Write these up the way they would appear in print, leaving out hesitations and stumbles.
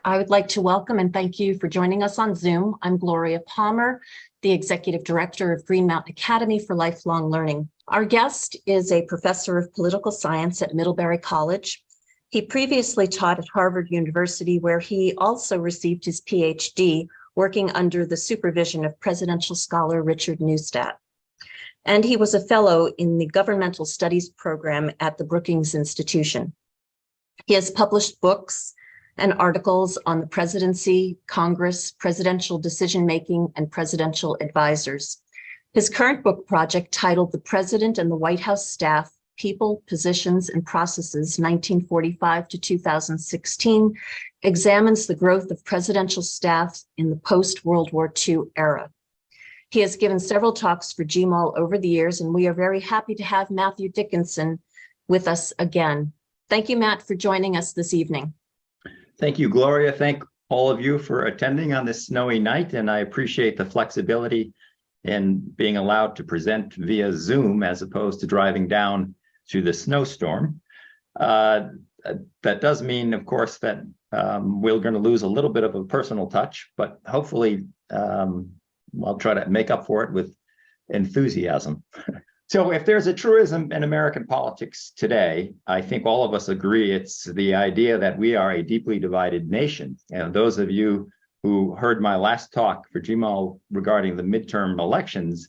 I would like to welcome and thank you for joining us on Zoom. I'm Gloria Palmer, the Executive Director of Green Mountain Academy for Lifelong Learning. Our guest is a professor of political science at Middlebury College. He previously taught at Harvard University, where he also received his PhD, working under the supervision of presidential scholar Richard Neustadt. And he was a fellow in the Governmental Studies program at the Brookings Institution. He has published books and articles on the presidency, Congress, presidential decision-making, and presidential advisors. His current book project, titled The President and the White House Staff, People, Positions, and Processes, 1945 to 2016, examines the growth of presidential staff in the post-World War II era. He has given several talks for GMALL over the years, and we are very happy to have Matthew Dickinson with us again. Thank you, Matt, for joining us this evening. Thank you, Gloria. Thank all of you for attending on this snowy night, and I appreciate the flexibility in being allowed to present via Zoom as opposed to driving down through the snowstorm. That does mean, of course, that we're going to lose a little bit of a personal touch, but hopefully I'll try to make up for it with enthusiasm. So if there's a truism in American politics today, I think all of us agree it's the idea that we are a deeply divided nation. And those of you who heard my last talk for GMALL regarding the midterm elections,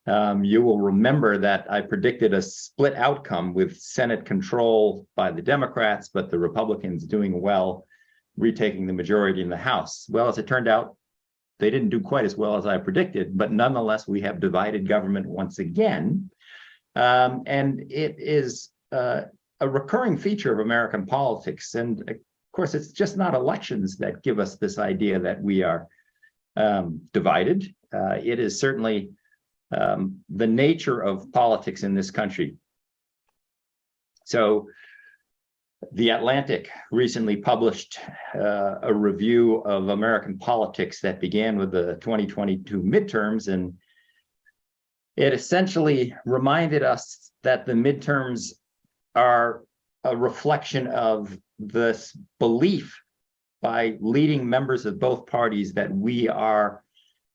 you will remember that I predicted a split outcome with Senate control by the Democrats, but the Republicans doing well, retaking the majority in the House. Well, as it turned out, they didn't do quite as well as I predicted, but nonetheless, we have divided government once again. And it is a recurring feature of American politics. And of course, it's just not elections that give us this idea that we are divided. It is certainly the nature of politics in this country. So The Atlantic recently published a review of American politics that began with the 2022 midterms, and it essentially reminded us that the midterms are a reflection of this belief by leading members of both parties that we are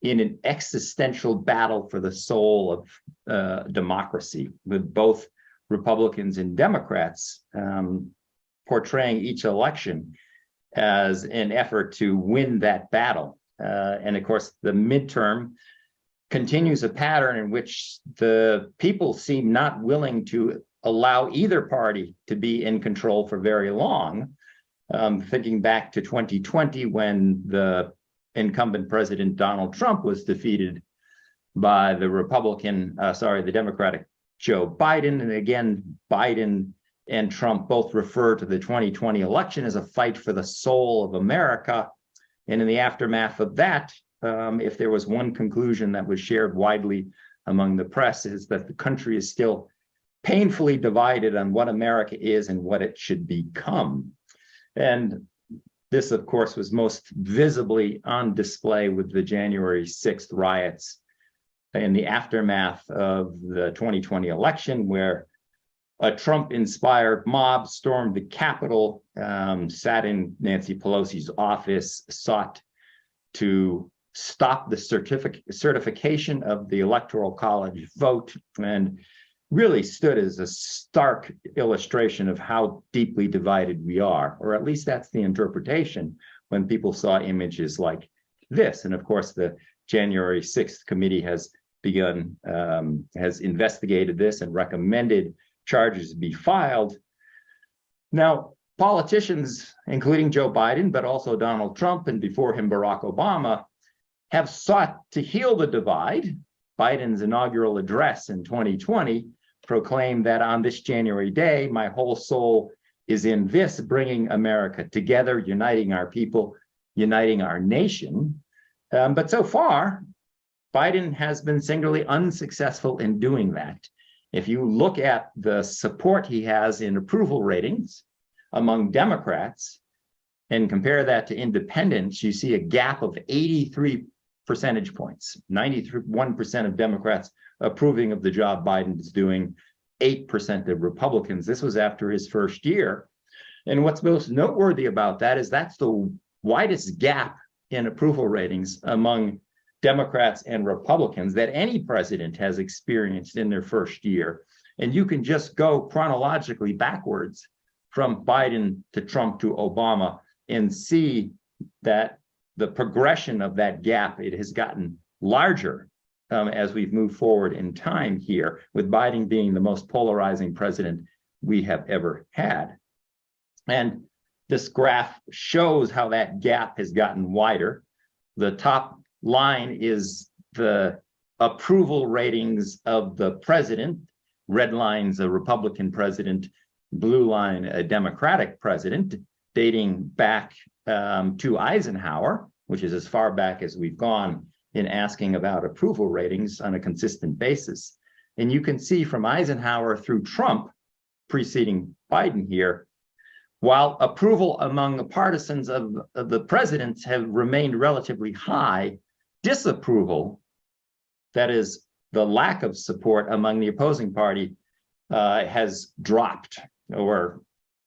in an existential battle for the soul of democracy, with both Republicans and Democrats portraying each election as an effort to win that battle. And of course, the midterm continues a pattern in which the people seem not willing to allow either party to be in control for very long. Thinking back to 2020, when the incumbent president Donald Trump was defeated by the Democratic Joe Biden. And again, Biden and Trump both refer to the 2020 election as a fight for the soul of America. And in the aftermath of that, if there was one conclusion that was shared widely among the press, is that the country is still painfully divided on what America is and what it should become. And this, of course, was most visibly on display with the January 6th riots in the aftermath of the 2020 election, where a Trump-inspired mob stormed the Capitol, sat in Nancy Pelosi's office, sought to stop the certification of the Electoral College vote, and really stood as a stark illustration of how deeply divided we are, or at least that's the interpretation when people saw images like this. And of course, the January 6th committee has investigated this and recommended charges be filed. Now, politicians, including Joe Biden, but also Donald Trump, and before him, Barack Obama, have sought to heal the divide. Biden's inaugural address in 2020 proclaimed that on this January day, my whole soul is in this, bringing America together, uniting our people, uniting our nation. But so far, Biden has been singularly unsuccessful in doing that. If you look at the support he has in approval ratings among Democrats and compare that to independents, you see a gap of 83 percentage points. 91% of Democrats approving of the job Biden is doing, 8% of Republicans. This was after his first year. And what's most noteworthy about that is that's the widest gap in approval ratings among Democrats and Republicans that any president has experienced in their first year. And you can just go chronologically backwards from Biden to Trump to Obama and see that the progression of that gap, it has gotten larger as we've moved forward in time here, with Biden being the most polarizing president we have ever had. And this graph shows how that gap has gotten wider. The top line is the approval ratings of the president. Red line's a Republican president, blue line a Democratic president, dating back to Eisenhower, which is as far back as we've gone in asking about approval ratings on a consistent basis. And you can see from Eisenhower through Trump, preceding Biden here, while approval among the partisans of the presidents have remained relatively high, disapproval, that is the lack of support among the opposing party, has dropped, or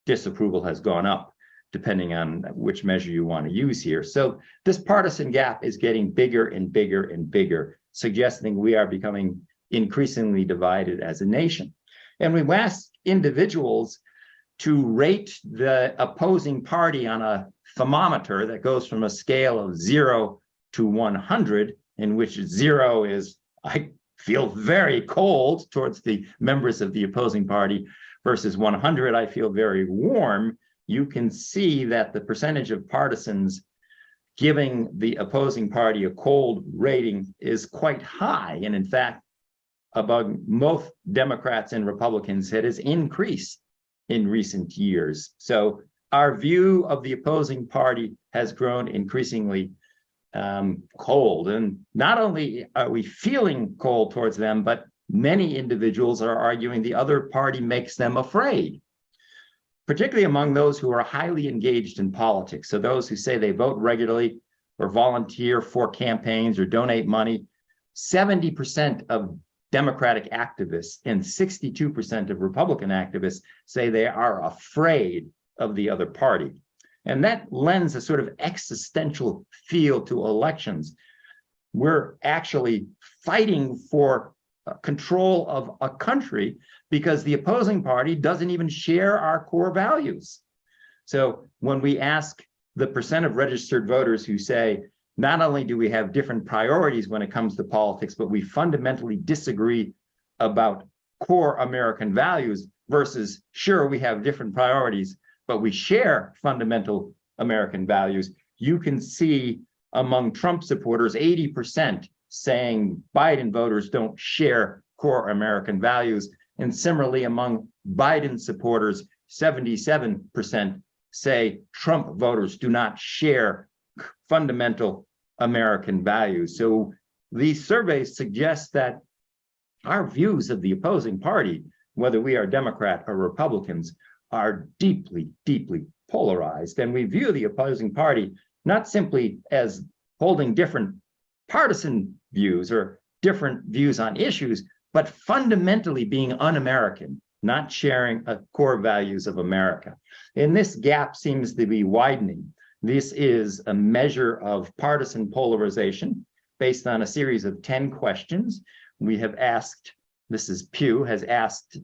disapproval has gone up, depending on which measure you want to use here. So this partisan gap is getting bigger and bigger and bigger, suggesting we are becoming increasingly divided as a nation. And we ask individuals to rate the opposing party on a thermometer that goes from a scale of 0 to 100, in which 0 is, I feel very cold towards the members of the opposing party, versus 100, I feel very warm. You can see that the percentage of partisans giving the opposing party a cold rating is quite high. And in fact, among both Democrats and Republicans, it has increased in recent years. So our view of the opposing party has grown increasingly cold. And not only are we feeling cold towards them, but many individuals are arguing the other party makes them afraid, particularly among those who are highly engaged in politics. So those who say they vote regularly or volunteer for campaigns or donate money. 70% of Democratic activists and 62% of Republican activists say they are afraid of the other party. And that lends a sort of existential feel to elections. We're actually fighting for control of a country because the opposing party doesn't even share our core values. So when we ask the percent of registered voters who say, not only do we have different priorities when it comes to politics, but we fundamentally disagree about core American values, versus, sure, we have different priorities, but we share fundamental American values, you can see among Trump supporters, 80% saying Biden voters don't share core American values. And similarly, among Biden supporters, 77% say Trump voters do not share fundamental American values. So these surveys suggest that our views of the opposing party, whether we are Democrat or Republicans, are deeply, deeply polarized. And we view the opposing party not simply as holding different partisan views or different views on issues, but fundamentally being un-American, not sharing core values of America. And this gap seems to be widening. This is a measure of partisan polarization based on a series of 10 questions. We have asked, this is Pew, has asked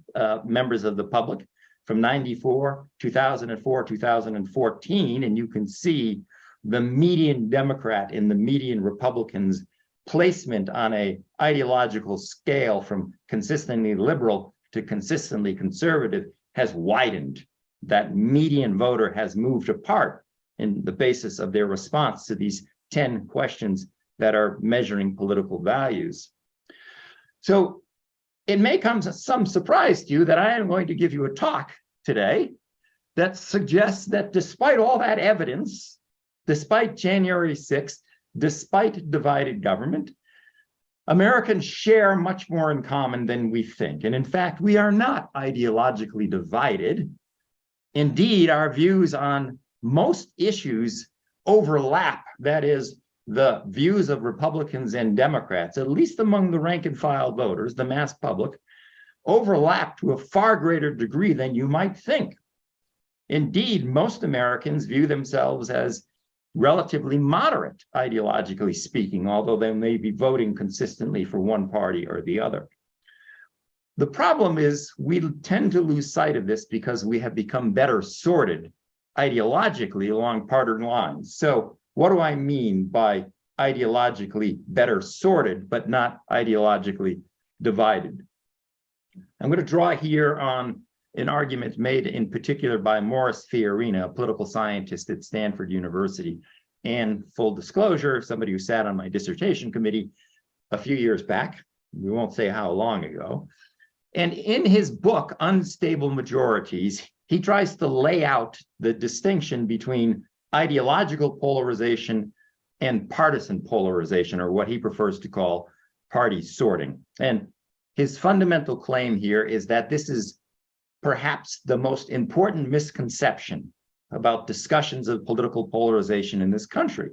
members of the public from 94, 2004, 2014, and you can see the median Democrat and the median Republican's placement on a ideological scale from consistently liberal to consistently conservative has widened. That median voter has moved apart in the basis of their response to these 10 questions that are measuring political values. So it may come as some surprise to you that I am going to give you a talk today that suggests that despite all that evidence, despite January 6th, despite divided government, Americans share much more in common than we think. And in fact, we are not ideologically divided. Indeed, our views on most issues overlap. That is, the views of Republicans and Democrats, at least among the rank and file voters, the mass public, overlap to a far greater degree than you might think. Indeed, most Americans view themselves as relatively moderate, ideologically speaking, although they may be voting consistently for one party or the other. The problem is we tend to lose sight of this because we have become better sorted ideologically along party lines. So what do I mean by ideologically better sorted, but not ideologically divided? I'm going to draw here on an argument made in particular by Morris Fiorina, a political scientist at Stanford University, and full disclosure, somebody who sat on my dissertation committee a few years back. We won't say how long ago. And in his book, Unstable Majorities, he tries to lay out the distinction between ideological polarization and partisan polarization, or what he prefers to call party sorting. And his fundamental claim here is that this is perhaps the most important misconception about discussions of political polarization in this country.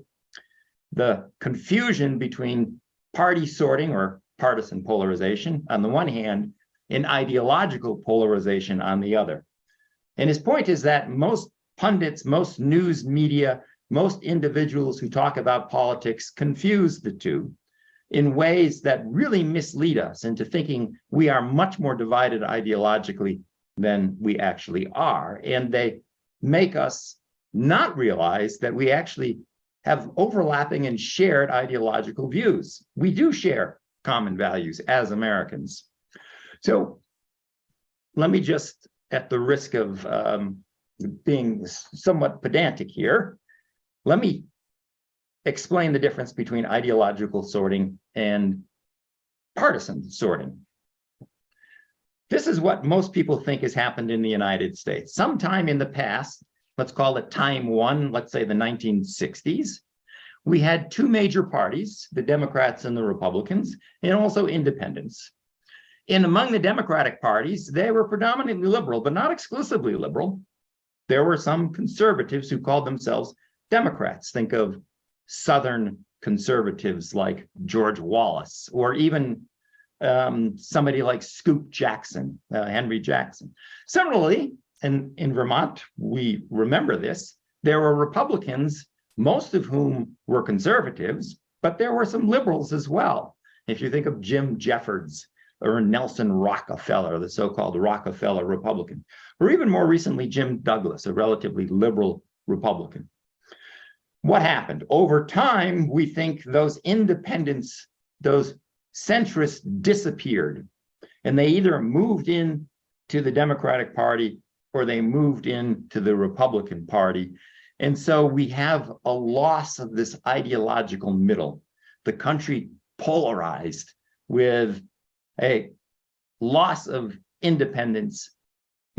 The confusion between party sorting or partisan polarization on the one hand, and ideological polarization on the other. And his point is that most pundits, most news media, most individuals who talk about politics confuse the two in ways that really mislead us into thinking we are much more divided ideologically than we actually are. And they make us not realize that we actually have overlapping and shared ideological views. We do share common values as Americans. So let me just, at the risk of being somewhat pedantic here, let me explain the difference between ideological sorting and partisan sorting. This is what most people think has happened in the United States. Sometime in the past, let's call it time one, let's say the 1960s, we had two major parties, the Democrats and the Republicans, and also independents. And among the Democratic parties, they were predominantly liberal, but not exclusively liberal. There were some conservatives who called themselves Democrats. Think of Southern conservatives like George Wallace, or even somebody like Scoop Jackson, Henry Jackson. Similarly, in Vermont, we remember this, there were Republicans, most of whom were conservatives, but there were some liberals as well. If you think of Jim Jeffords, or Nelson Rockefeller, the so-called Rockefeller Republican, or even more recently, Jim Douglas, a relatively liberal Republican. What happened? Over time, we think those independents, those centrists disappeared, and they either moved in to the Democratic Party or they moved into the Republican Party. And so we have a loss of this ideological middle, the country polarized with a loss of independence,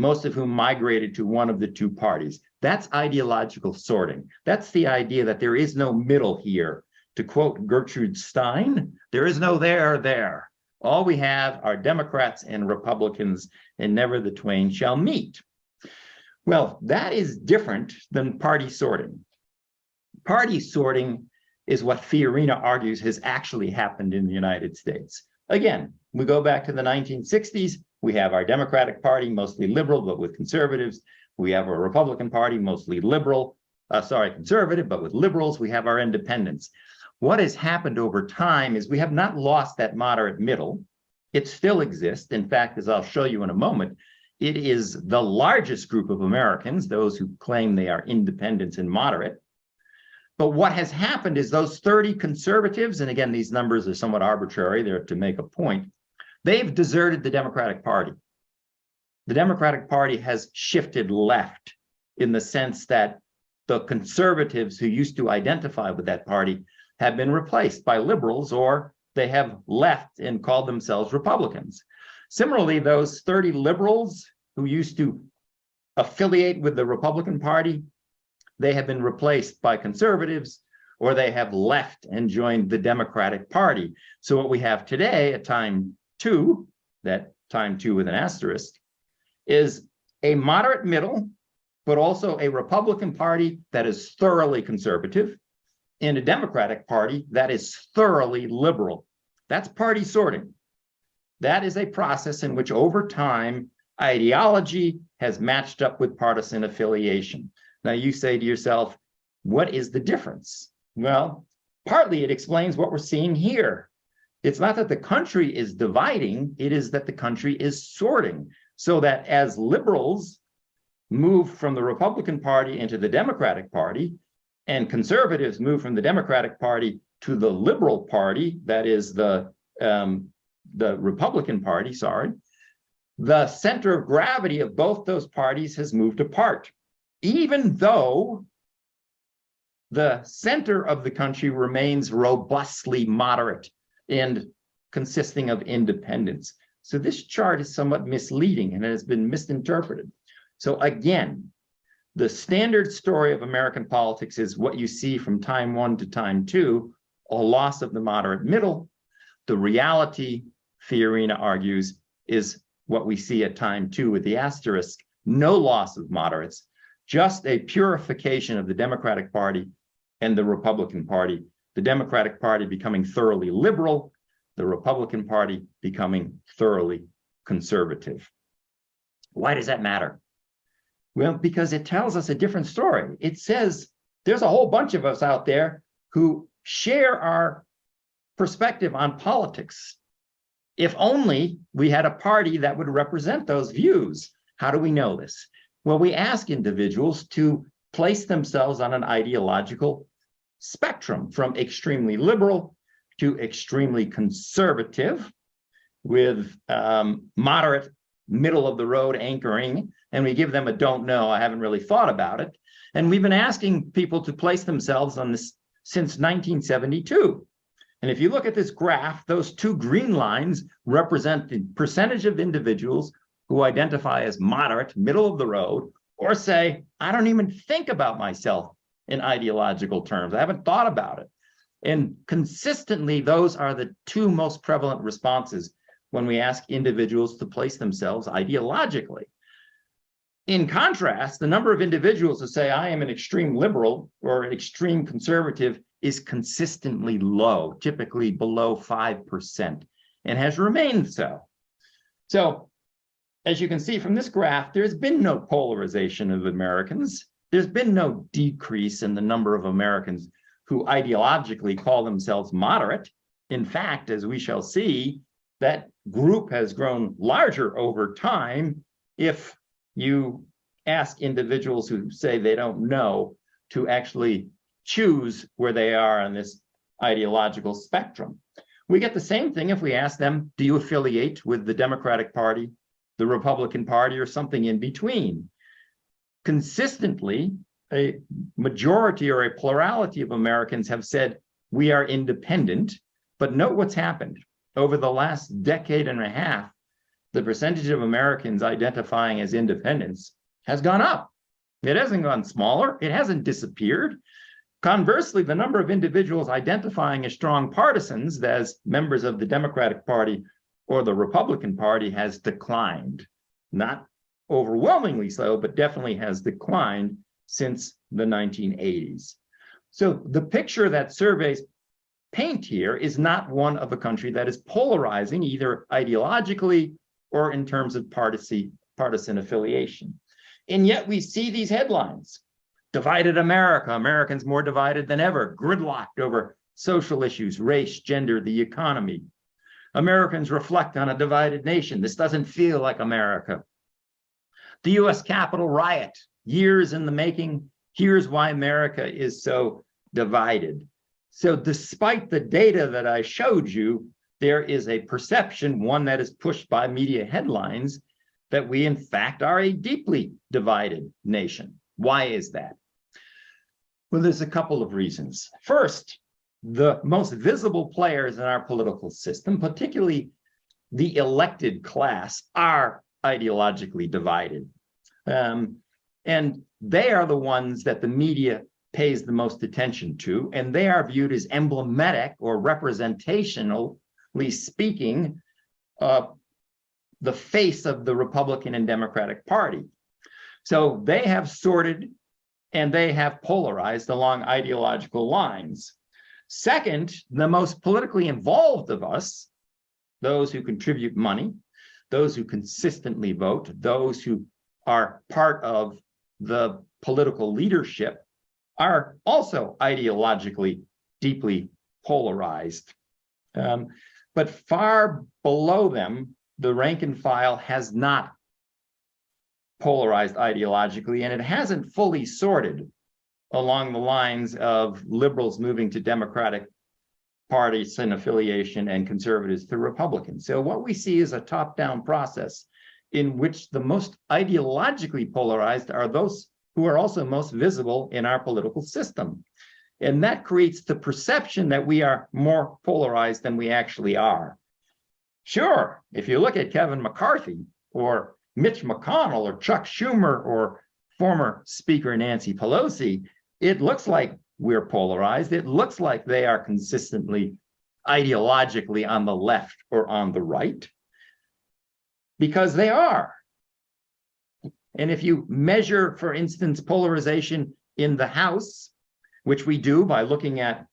most of whom migrated to one of the two parties. That's ideological sorting. That's the idea that there is no middle here. To quote Gertrude Stein, there is no there. All we have are Democrats and Republicans, and never the twain shall meet. Well, that is different than party sorting. Party sorting is what Fiorina argues has actually happened in the United States. Again, we go back to the 1960s, we have our Democratic Party, mostly liberal, but with conservatives. We have a Republican Party, mostly conservative, but with liberals. We have our independents. What has happened over time is we have not lost that moderate middle. It still exists. In fact, as I'll show you in a moment, it is the largest group of Americans, those who claim they are independents and moderate. But what has happened is those 30 conservatives, and again, these numbers are somewhat arbitrary, they're to make a point, they've deserted the Democratic Party. The Democratic Party has shifted left in the sense that the conservatives who used to identify with that party have been replaced by liberals, or they have left and called themselves Republicans. Similarly, those 30 liberals who used to affiliate with the Republican Party, they have been replaced by conservatives, or they have left and joined the Democratic Party. So what we have today at time two, that time two with an asterisk, is a moderate middle, but also a Republican Party that is thoroughly conservative, and a Democratic Party that is thoroughly liberal. That's party sorting. That is a process in which over time, ideology has matched up with partisan affiliation. Now you say to yourself, What is the difference? Well, partly it explains what we're seeing here. It's not that the country is dividing, it is that the country is sorting, so that as liberals move from the Republican Party into the Democratic Party, and conservatives move from the Democratic Party to the Liberal Party, that is the Republican Party, sorry, the center of gravity of both those parties has moved apart, even though the center of the country remains robustly moderate and consisting of independents. So this chart is somewhat misleading and has been misinterpreted. So again, the standard story of American politics is what you see from time one to time two, a loss of the moderate middle. The reality, Fiorina argues, is what we see at time two with the asterisk, no loss of moderates, just a purification of the Democratic Party and the Republican Party. The Democratic Party becoming thoroughly liberal, the Republican Party becoming thoroughly conservative. Why does that matter? Well, because it tells us a different story. It says there's a whole bunch of us out there who share our perspective on politics. If only we had a party that would represent those views. How do we know this? Well, we ask individuals to place themselves on an ideological spectrum from extremely liberal to extremely conservative, with moderate, middle of the road anchoring, and we give them a don't know, I haven't really thought about it. And we've been asking people to place themselves on this since 1972. And if you look at this graph, those two green lines represent the percentage of individuals who identify as moderate, middle of the road, or say, I don't even think about myself in ideological terms. I haven't thought about it. And consistently, those are the two most prevalent responses when we ask individuals to place themselves ideologically. In contrast, the number of individuals who say, I am an extreme liberal or an extreme conservative is consistently low, typically below 5%, and has remained so. So, as you can see from this graph, there's been no polarization of Americans. There's been no decrease in the number of Americans who ideologically call themselves moderate. In fact, as we shall see, that group has grown larger over time if you ask individuals who say they don't know to actually choose where they are on this ideological spectrum. We get the same thing if we ask them, do you affiliate with the Democratic Party, the Republican Party, or something in between? Consistently, a majority or a plurality of Americans have said, we are independent, but note what's happened. Over the last decade and a half, the percentage of Americans identifying as independents has gone up. It hasn't gone smaller. It hasn't disappeared. Conversely, the number of individuals identifying as strong partisans, as members of the Democratic Party or the Republican Party, has declined. Not overwhelmingly so, but definitely has declined since the 1980s. So the picture that surveys paint here is not one of a country that is polarizing either ideologically or in terms of partisan affiliation. And yet we see these headlines: divided America, Americans more divided than ever, gridlocked over social issues, race, gender, the economy. Americans reflect on a divided nation. This doesn't feel like America. The US Capitol riot, years in the making. Here's why America is so divided. So despite the data that I showed you, there is a perception, one that is pushed by media headlines, that we in fact are a deeply divided nation. Why is that? Well, there's a couple of reasons. First, the most visible players in our political system, particularly the elected class, are ideologically divided. And they are the ones that the media pays the most attention to, and they are viewed as emblematic or representationally speaking the face of the Republican and Democratic Party. So they have sorted and they have polarized along ideological lines. Second, the most politically involved of us, those who contribute money, those who consistently vote, those who are part of the political leadership, are also ideologically deeply polarized. But far below them, the rank and file has not polarized ideologically, and it hasn't fully sorted along the lines of liberals moving to Democratic partisan affiliation and conservatives to Republicans. So what we see is a top-down process in which the most ideologically polarized are those who are also most visible in our political system. And that creates the perception that we are more polarized than we actually are. Sure, if you look at Kevin McCarthy or Mitch McConnell or Chuck Schumer or former Speaker Nancy Pelosi, it looks like we're polarized. It looks like they are consistently ideologically on the left or on the right, because they are. And if you measure, for instance, polarization in the House, which we do by looking at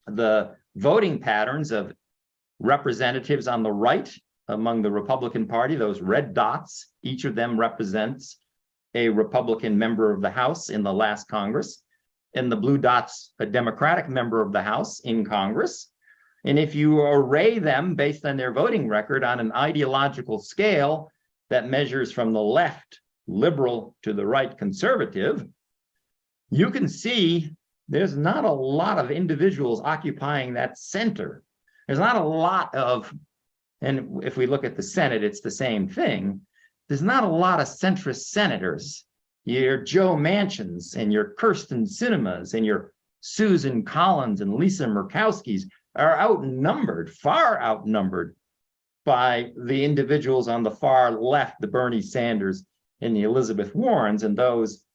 the voting patterns of representatives on the right among the Republican Party, those red dots, each of them represents a Republican member of the House in the last Congress, and the blue dots, a Democratic member of the House in Congress. And if you array them based on their voting record on an ideological scale that measures from the left liberal to the right conservative, you can see there's not a lot of individuals occupying that center. There's not a lot of, and if we look at the Senate, it's the same thing. There's not a lot of centrist senators. Your Joe Manchins and your Kirsten Sinemas and your Susan Collins and Lisa Murkowski's are outnumbered, far outnumbered by the individuals on the far left, the Bernie Sanders and the Elizabeth Warrens, and those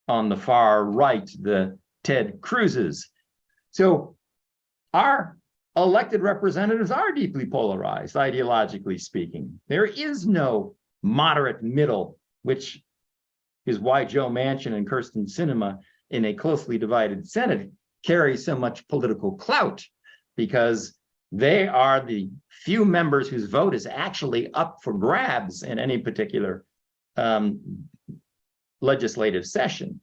on the far right, the Ted Cruzes. So our elected representatives are deeply polarized, ideologically speaking. There is no moderate middle, which is why Joe Manchin and Kirsten Sinema in a closely divided Senate carry so much political clout, because they are the few members whose vote is actually up for grabs in any particular legislative session.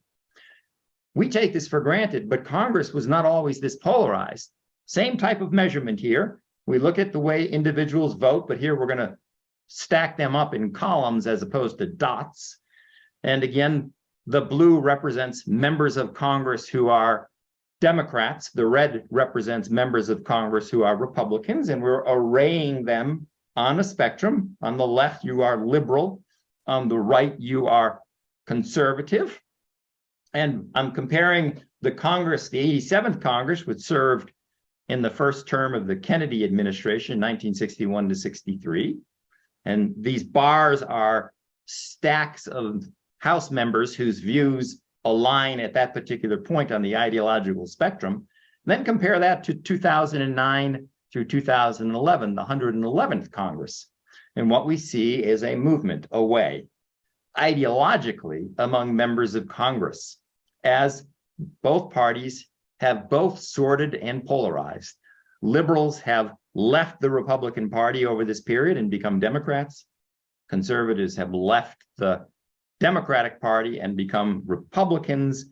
We take this for granted, but Congress was not always this polarized. Same type of measurement here. We look at the way individuals vote, but here we're going to stack them up in columns as opposed to dots. And again, the blue represents members of Congress who are Democrats. The red represents members of Congress who are Republicans, and we're arraying them on a spectrum. On the left, you are liberal. On the right, you are conservative. And I'm comparing the Congress, the 87th Congress, which served in the first term of the Kennedy administration, 1961 to 63. And these bars are stacks of House members whose views align at that particular point on the ideological spectrum. Then compare that to 2009 through 2011, the 111th Congress. And what we see is a movement away ideologically among members of Congress, as both parties have both sorted and polarized. Liberals have left the Republican Party over this period and become Democrats. Conservatives have left the Democratic Party and become Republicans.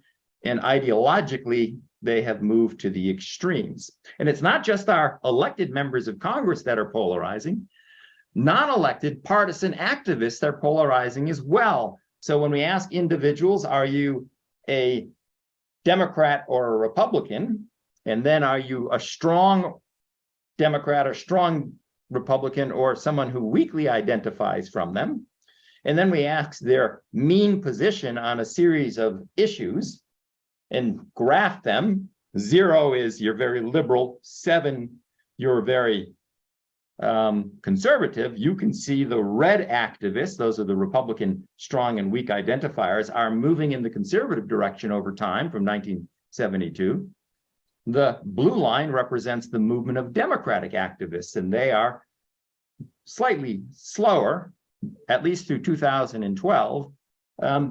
And ideologically, they have moved to the extremes. And it's not just our elected members of Congress that are polarizing. Non-elected partisan activists are polarizing as well. So when we ask individuals, are you a Democrat or a Republican? And then are you a strong Democrat or strong Republican or someone who weakly identifies from them? And then we ask their mean position on a series of issues and graph them. 0 is you're very liberal, 7, you're very conservative. You can see the red activists, those are the Republican strong and weak identifiers, are moving in the conservative direction over time from 1972. The blue line represents the movement of Democratic activists, and they are slightly slower, at least through 2012,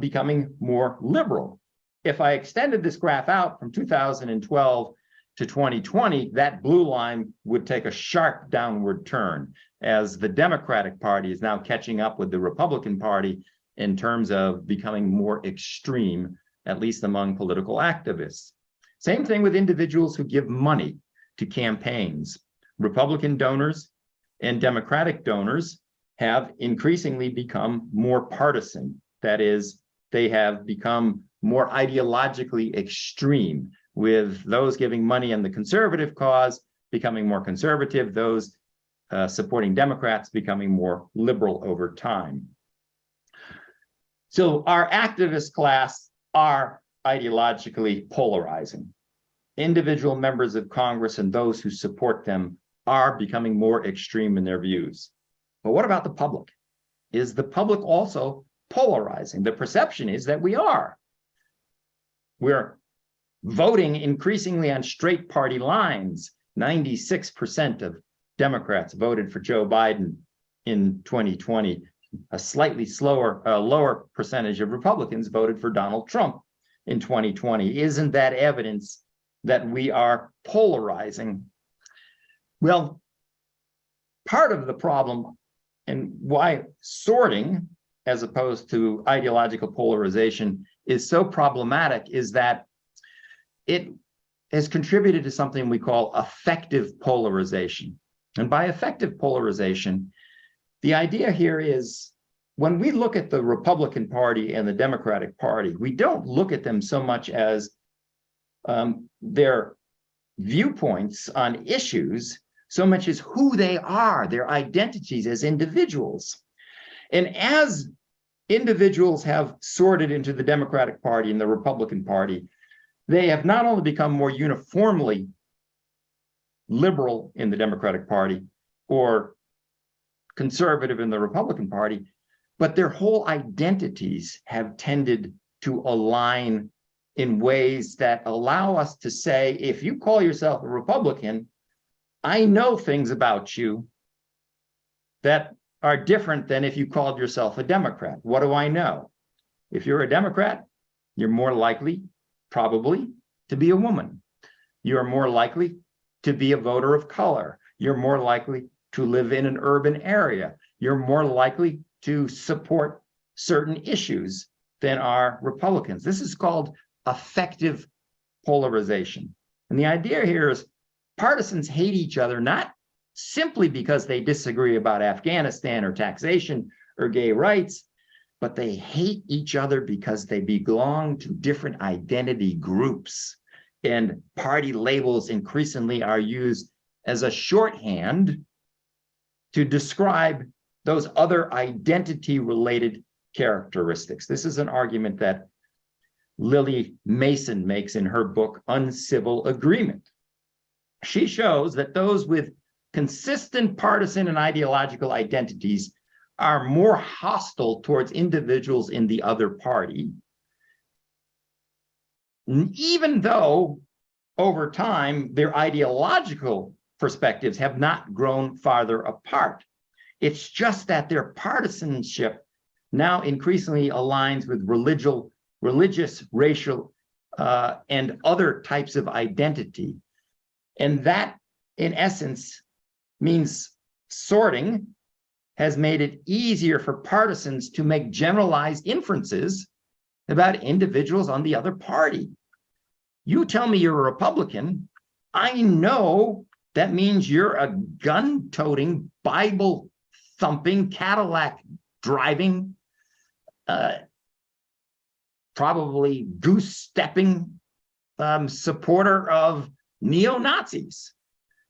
becoming more liberal. If I extended this graph out from 2012 to 2020, that blue line would take a sharp downward turn as the Democratic Party is now catching up with the Republican Party in terms of becoming more extreme, at least among political activists. Same thing with individuals who give money to campaigns. Republican donors and Democratic donors have increasingly become more partisan. That is, they have become more ideologically extreme, with those giving money in the conservative cause becoming more conservative, those supporting Democrats becoming more liberal over time. So our activist class are ideologically polarizing. Individual members of Congress and those who support them are becoming more extreme in their views. But what about the public? Is the public also polarizing? The perception is that we are. We're voting increasingly on straight party lines. 96% of Democrats voted for Joe Biden in 2020. A slightly lower percentage of Republicans voted for Donald Trump in 2020. Isn't that evidence that we are polarizing? Well, part of the problem and why sorting, as opposed to ideological polarization, is so problematic is that it has contributed to something we call affective polarization. And by affective polarization, the idea here is when we look at the Republican Party and the Democratic Party, we don't look at them so much as their viewpoints on issues, so much as who they are, their identities as individuals. And as individuals have sorted into the Democratic Party and the Republican Party, they have not only become more uniformly liberal in the Democratic Party or conservative in the Republican Party, but their whole identities have tended to align in ways that allow us to say, if you call yourself a Republican, I know things about you that are different than if you called yourself a Democrat. What do I know? If you're a Democrat, you're more likely, probably, to be a woman. You're more likely to be a voter of color. You're more likely to live in an urban area. You're more likely to support certain issues than are Republicans. This is called affective polarization. And the idea here is partisans hate each other not simply because they disagree about Afghanistan or taxation or gay rights, but they hate each other because they belong to different identity groups. And party labels increasingly are used as a shorthand to describe those other identity-related characteristics. This is an argument that Lily Mason makes in her book, Uncivil Agreement. She shows that those with consistent partisan and ideological identities are more hostile towards individuals in the other party, even though over time their ideological perspectives have not grown farther apart. It's just that their partisanship now increasingly aligns with religious, racial, and other types of identity. And that, in essence, means sorting has made it easier for partisans to make generalized inferences about individuals on the other party. You tell me you're a Republican, I know that means you're a gun-toting, Bible-thumping, Cadillac-driving, probably goose-stepping supporter of neo-Nazis.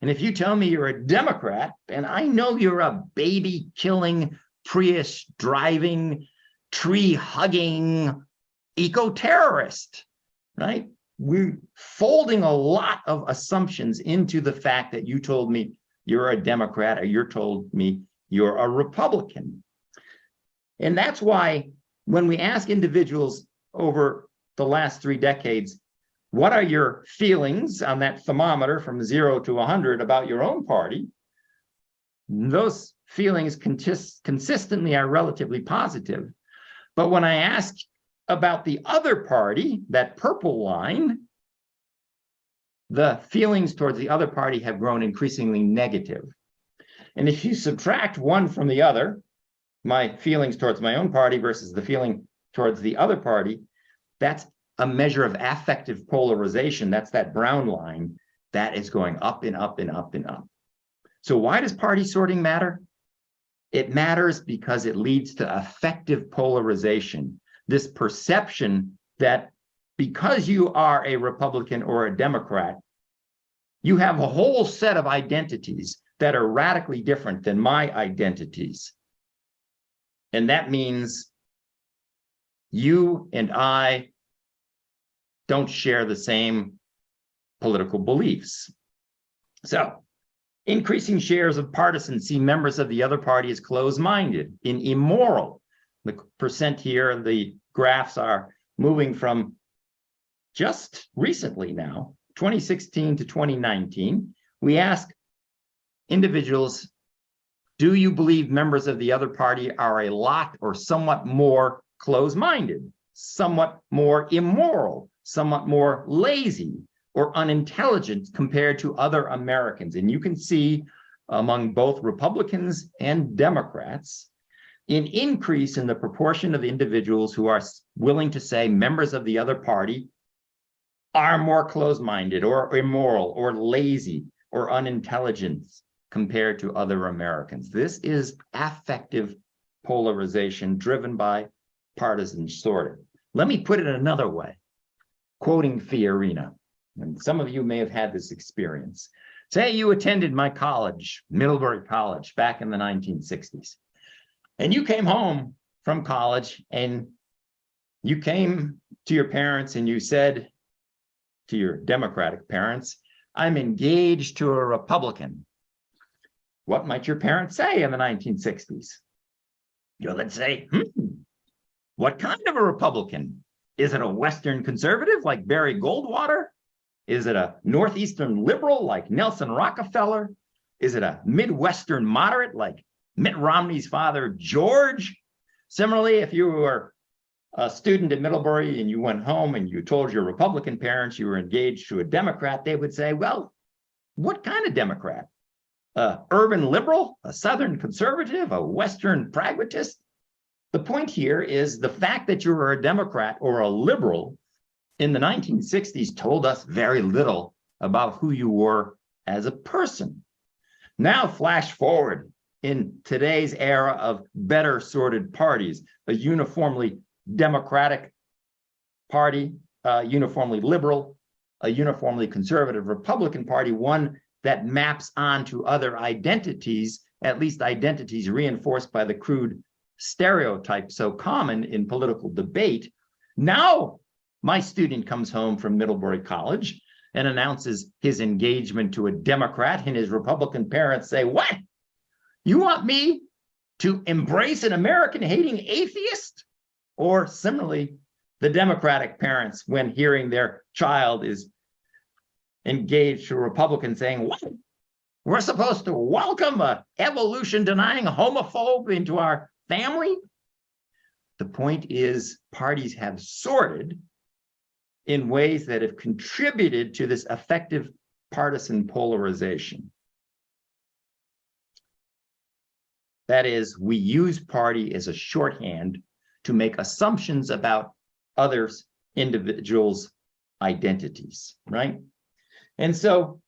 And if you tell me you're a Democrat, and I know you're a baby-killing, Prius-driving, tree-hugging eco-terrorist, right? We're folding a lot of assumptions into the fact that you told me you're a Democrat or you told me you're a Republican. And that's why when we ask individuals over the last 3 decades, what are your feelings on that thermometer from 0 to 100 about your own party? Those feelings consistently are relatively positive. But when I ask about the other party, that purple line, the feelings towards the other party have grown increasingly negative. And if you subtract one from the other, my feelings towards my own party versus the feeling towards the other party, that's a measure of affective polarization, that's that brown line, that is going up and up and up and up. So why does party sorting matter? It matters because it leads to affective polarization, this perception that because you are a Republican or a Democrat, you have a whole set of identities that are radically different than my identities. And that means you and I don't share the same political beliefs. So, increasing shares of partisans see members of the other party as closed-minded and immoral. The percent here, the graphs are moving from just recently now, 2016 to 2019. We ask individuals, do you believe members of the other party are a lot or somewhat more closed-minded, somewhat more immoral, somewhat more lazy, or unintelligent compared to other Americans? And you can see among both Republicans and Democrats an increase in the proportion of individuals who are willing to say members of the other party are more closed-minded or immoral or lazy or unintelligent compared to other Americans. This is affective polarization driven by partisan sorting. Let me put it another way, quoting Fiorina. And some of you may have had this experience. Say you attended my college, Middlebury College, back in the 1960s. And you came home from college and you came to your parents and you said to your Democratic parents, I'm engaged to a Republican. What might your parents say in the 1960s? They'd say, what kind of a Republican? Is it a Western conservative like Barry Goldwater? Is it a Northeastern liberal like Nelson Rockefeller? Is it a Midwestern moderate like Mitt Romney's father, George? Similarly, if you were a student at Middlebury and you went home and you told your Republican parents you were engaged to a Democrat, they would say, well, what kind of Democrat? Urban liberal, a Southern conservative, a Western pragmatist? The point here is the fact that you were a Democrat or a liberal in the 1960s told us very little about who you were as a person. Now flash forward in today's era of better sorted parties, a uniformly Democratic party, uniformly liberal, a uniformly conservative Republican party, one that maps onto other identities, at least identities reinforced by the crude stereotype so common in political debate. Now, my student comes home from Middlebury College and announces his engagement to a Democrat, and his Republican parents say, what? You want me to embrace an American-hating atheist? Or similarly, the Democratic parents, when hearing their child is engaged to a Republican, saying, what? We're supposed to welcome an evolution-denying homophobe into our family? The point is, parties have sorted in ways that have contributed to this effective partisan polarization. That is, we use party as a shorthand to make assumptions about others, individuals' identities, right? And so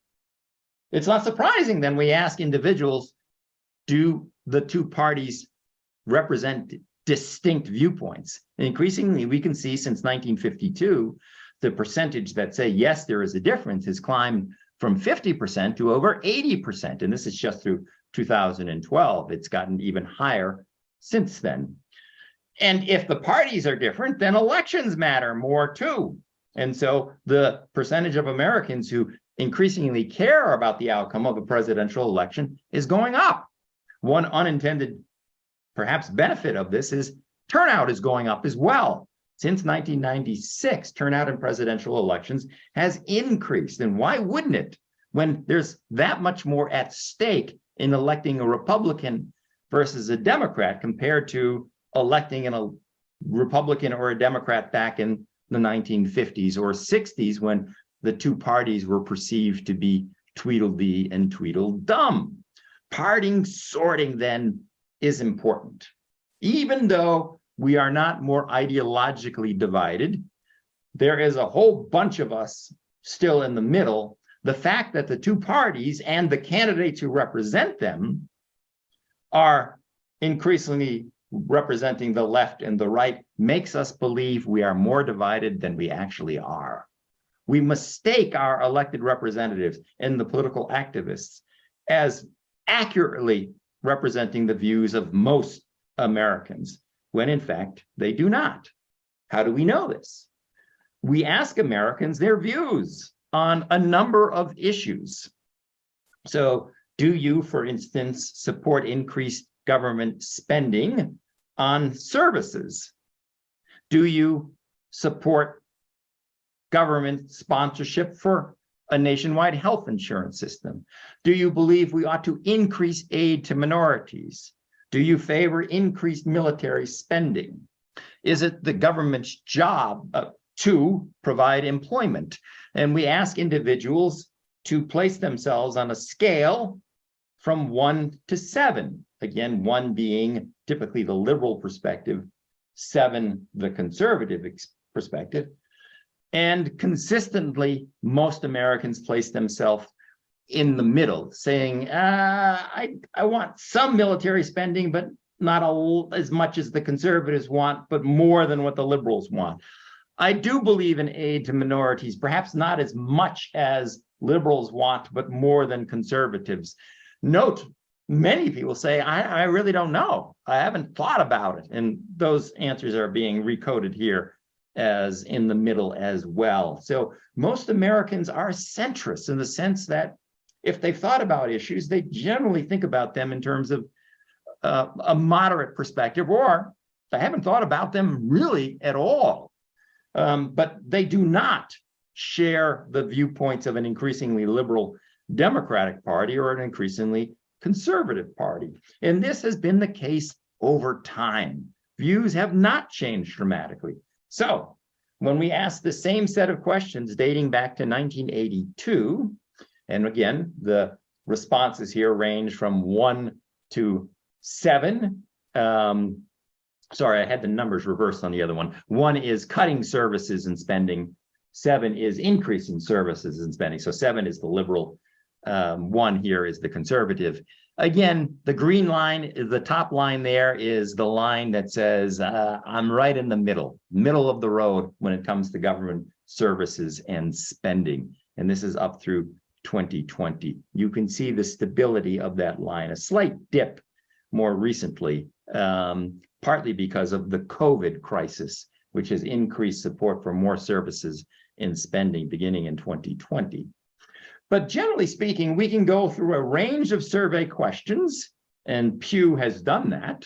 it's not surprising then we ask individuals, do the two parties represent distinct viewpoints? And increasingly, we can see since 1952, the percentage that say, yes, there is a difference has climbed from 50% to over 80%. And this is just through 2012. It's gotten even higher since then. And if the parties are different, then elections matter more too. And so the percentage of Americans who increasingly care about the outcome of a presidential election is going up. One unintended, perhaps, benefit of this is turnout is going up as well. Since 1996, turnout in presidential elections has increased. And why wouldn't it, when there's that much more at stake in electing a Republican versus a Democrat compared to electing a Republican or a Democrat back in the 1950s or 60s, when the two parties were perceived to be Tweedledee and Tweedledum? Party sorting then is important. Even though we are not more ideologically divided, there is a whole bunch of us still in the middle. The fact that the two parties and the candidates who represent them are increasingly representing the left and the right makes us believe we are more divided than we actually are. We mistake our elected representatives and the political activists as accurately representing the views of most Americans, when in fact they do not. How do we know this? We ask Americans their views on a number of issues. So, do you, for instance, support increased government spending on services? Do you support government sponsorship for a nationwide health insurance system? Do you believe we ought to increase aid to minorities? Do you favor increased military spending? Is it the government's job to provide employment? And we ask individuals to place themselves on a scale from 1 to 7. Again, 1 being typically the liberal perspective, 7 the conservative perspective. And consistently, most Americans place themselves in the middle, saying, I want some military spending, but not as much as the conservatives want, but more than what the liberals want. I do believe in aid to minorities, perhaps not as much as liberals want, but more than conservatives. Note, many people say, I really don't know. I haven't thought about it. And those answers are being recoded here as in the middle as well. So most Americans are centrists in the sense that if they've thought about issues, they generally think about them in terms of a moderate perspective, or they haven't thought about them really at all. But they do not share the viewpoints of an increasingly liberal Democratic Party or an increasingly conservative party. And this has been the case over time. Views have not changed dramatically. So when we ask the same set of questions dating back to 1982, and again, the responses here range from 1 to 7. Sorry, I had the numbers reversed on the other one. 1 is cutting services and spending. 7 is increasing services and spending. So 7 is the liberal. 1 here is the conservative. Again, the green line, the top line there is the line that says, I'm right in the middle of the road when it comes to government services and spending. And this is up through 2020. You can see the stability of that line, a slight dip more recently, partly because of the COVID crisis, which has increased support for more services and spending beginning in 2020. But generally speaking, we can go through a range of survey questions, and Pew has done that,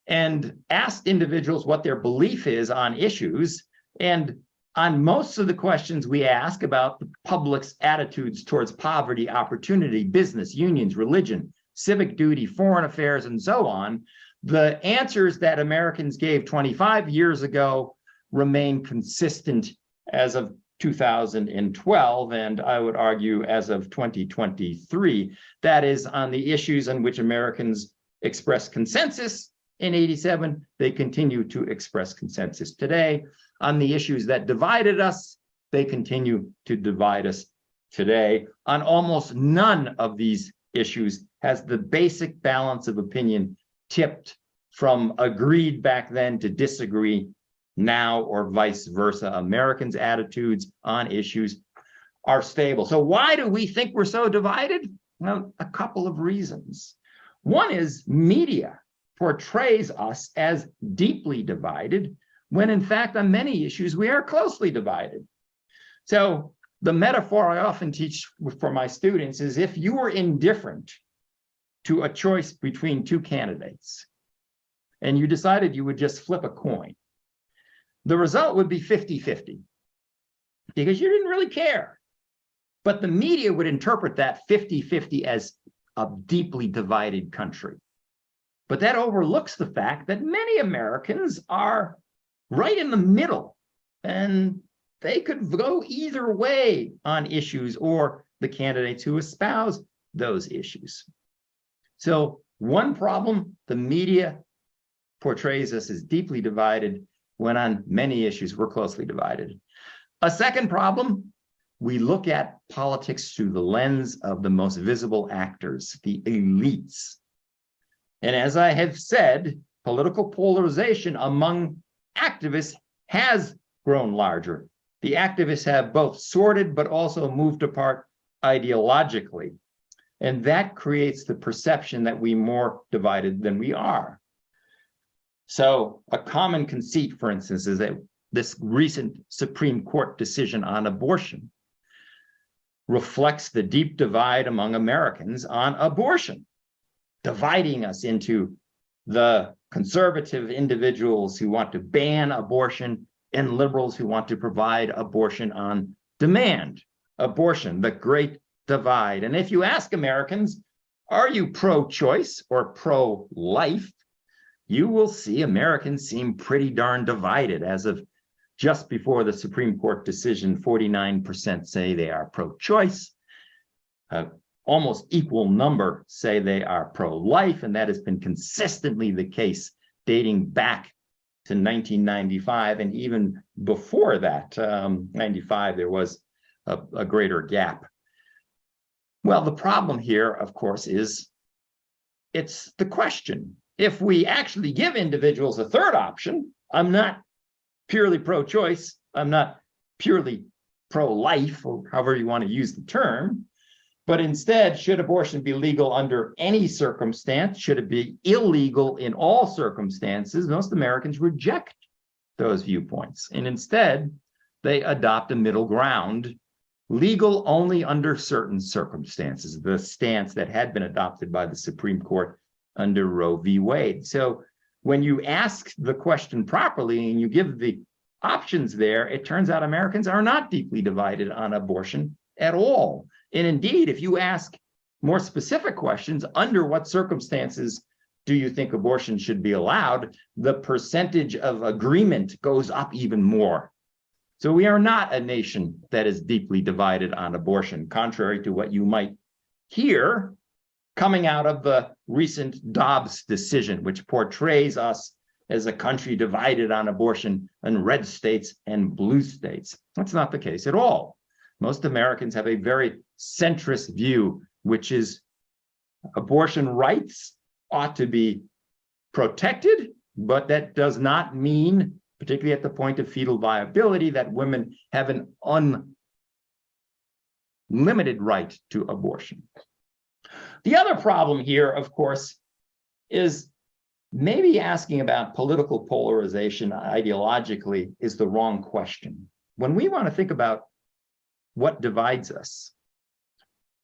and asked individuals what their belief is on issues. And on most of the questions we ask about the public's attitudes towards poverty, opportunity, business, unions, religion, civic duty, foreign affairs, and so on, the answers that Americans gave 25 years ago remain consistent as of 2012, and I would argue as of 2023. That is, on the issues on which Americans expressed consensus in 87, they continue to express consensus today. On the issues that divided us, they continue to divide us today. On almost none of these issues has the basic balance of opinion tipped from agreed back then to disagree now, or vice versa. Americans' attitudes on issues are stable. So why do we think we're so divided? Well, a couple of reasons. One is media portrays us as deeply divided, when in fact on many issues we are closely divided. So the metaphor I often teach for my students is, if you were indifferent to a choice between 2 candidates and you decided you would just flip a coin, the result would be 50-50, because you didn't really care. But the media would interpret that 50-50 as a deeply divided country. But that overlooks the fact that many Americans are right in the middle, and they could go either way on issues, or the candidates who espouse those issues. So one problem, the media portrays us as deeply divided, when on many issues we're closely divided. A second problem, we look at politics through the lens of the most visible actors, the elites. And as I have said, political polarization among activists has grown larger. The activists have both sorted but also moved apart ideologically. And that creates the perception that we're more divided than we are. So a common conceit, for instance, is that this recent Supreme Court decision on abortion reflects the deep divide among Americans on abortion, dividing us into the conservative individuals who want to ban abortion and liberals who want to provide abortion on demand. Abortion, the great divide. And if you ask Americans, are you pro-choice or pro-life? You will see Americans seem pretty darn divided. As of just before the Supreme Court decision, 49% say they are pro-choice. Almost equal number say they are pro-life, and that has been consistently the case dating back to 1995, and even before that, 95, there was a greater gap. Well, the problem here, of course, is it's the question. If we actually give individuals a third option, I'm not purely pro-choice, I'm not purely pro-life, or however you want to use the term, but instead, should abortion be legal under any circumstance? Should it be illegal in all circumstances? Most Americans reject those viewpoints, and instead, they adopt a middle ground, legal only under certain circumstances, the stance that had been adopted by the Supreme Court under Roe v. Wade. So when you ask the question properly and you give the options there, it turns out Americans are not deeply divided on abortion at all. And indeed, if you ask more specific questions, under what circumstances do you think abortion should be allowed, the percentage of agreement goes up even more. So we are not a nation that is deeply divided on abortion, contrary to what you might hear coming out of the recent Dobbs decision, which portrays us as a country divided on abortion in red states and blue states. That's not the case at all. Most Americans have a very centrist view, which is abortion rights ought to be protected, but that does not mean, particularly at the point of fetal viability, that women have an unlimited right to abortion. The other problem here, of course, is maybe asking about political polarization ideologically is the wrong question. When we want to think about what divides us,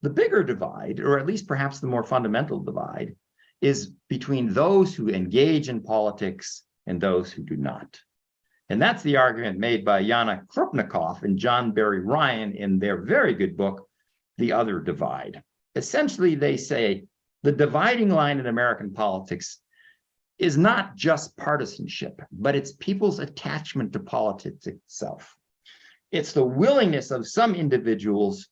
the bigger divide, or at least perhaps the more fundamental divide, is between those who engage in politics and those who do not. And that's the argument made by Yana Krupnikov and John Barry Ryan in their very good book, The Other Divide. Essentially, they say the dividing line in American politics is not just partisanship, but it's people's attachment to politics itself. It's the willingness of some individuals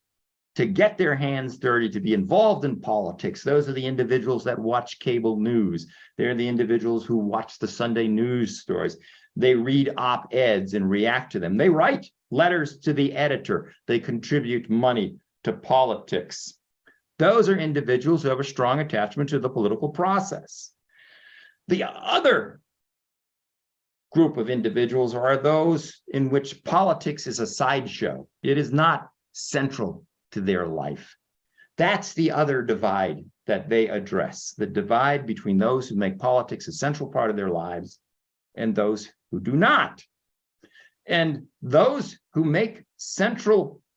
to get their hands dirty, to be involved in politics. Those are the individuals that watch cable news. They're the individuals who watch the Sunday news stories. They read op-eds and react to them. They write letters to the editor. They contribute money to politics. Those are individuals who have a strong attachment to the political process. The other group of individuals are those in which politics is a sideshow. It is not central to their life. That's the other divide that they address, the divide between those who make politics a central part of their lives and those who do not. And those who make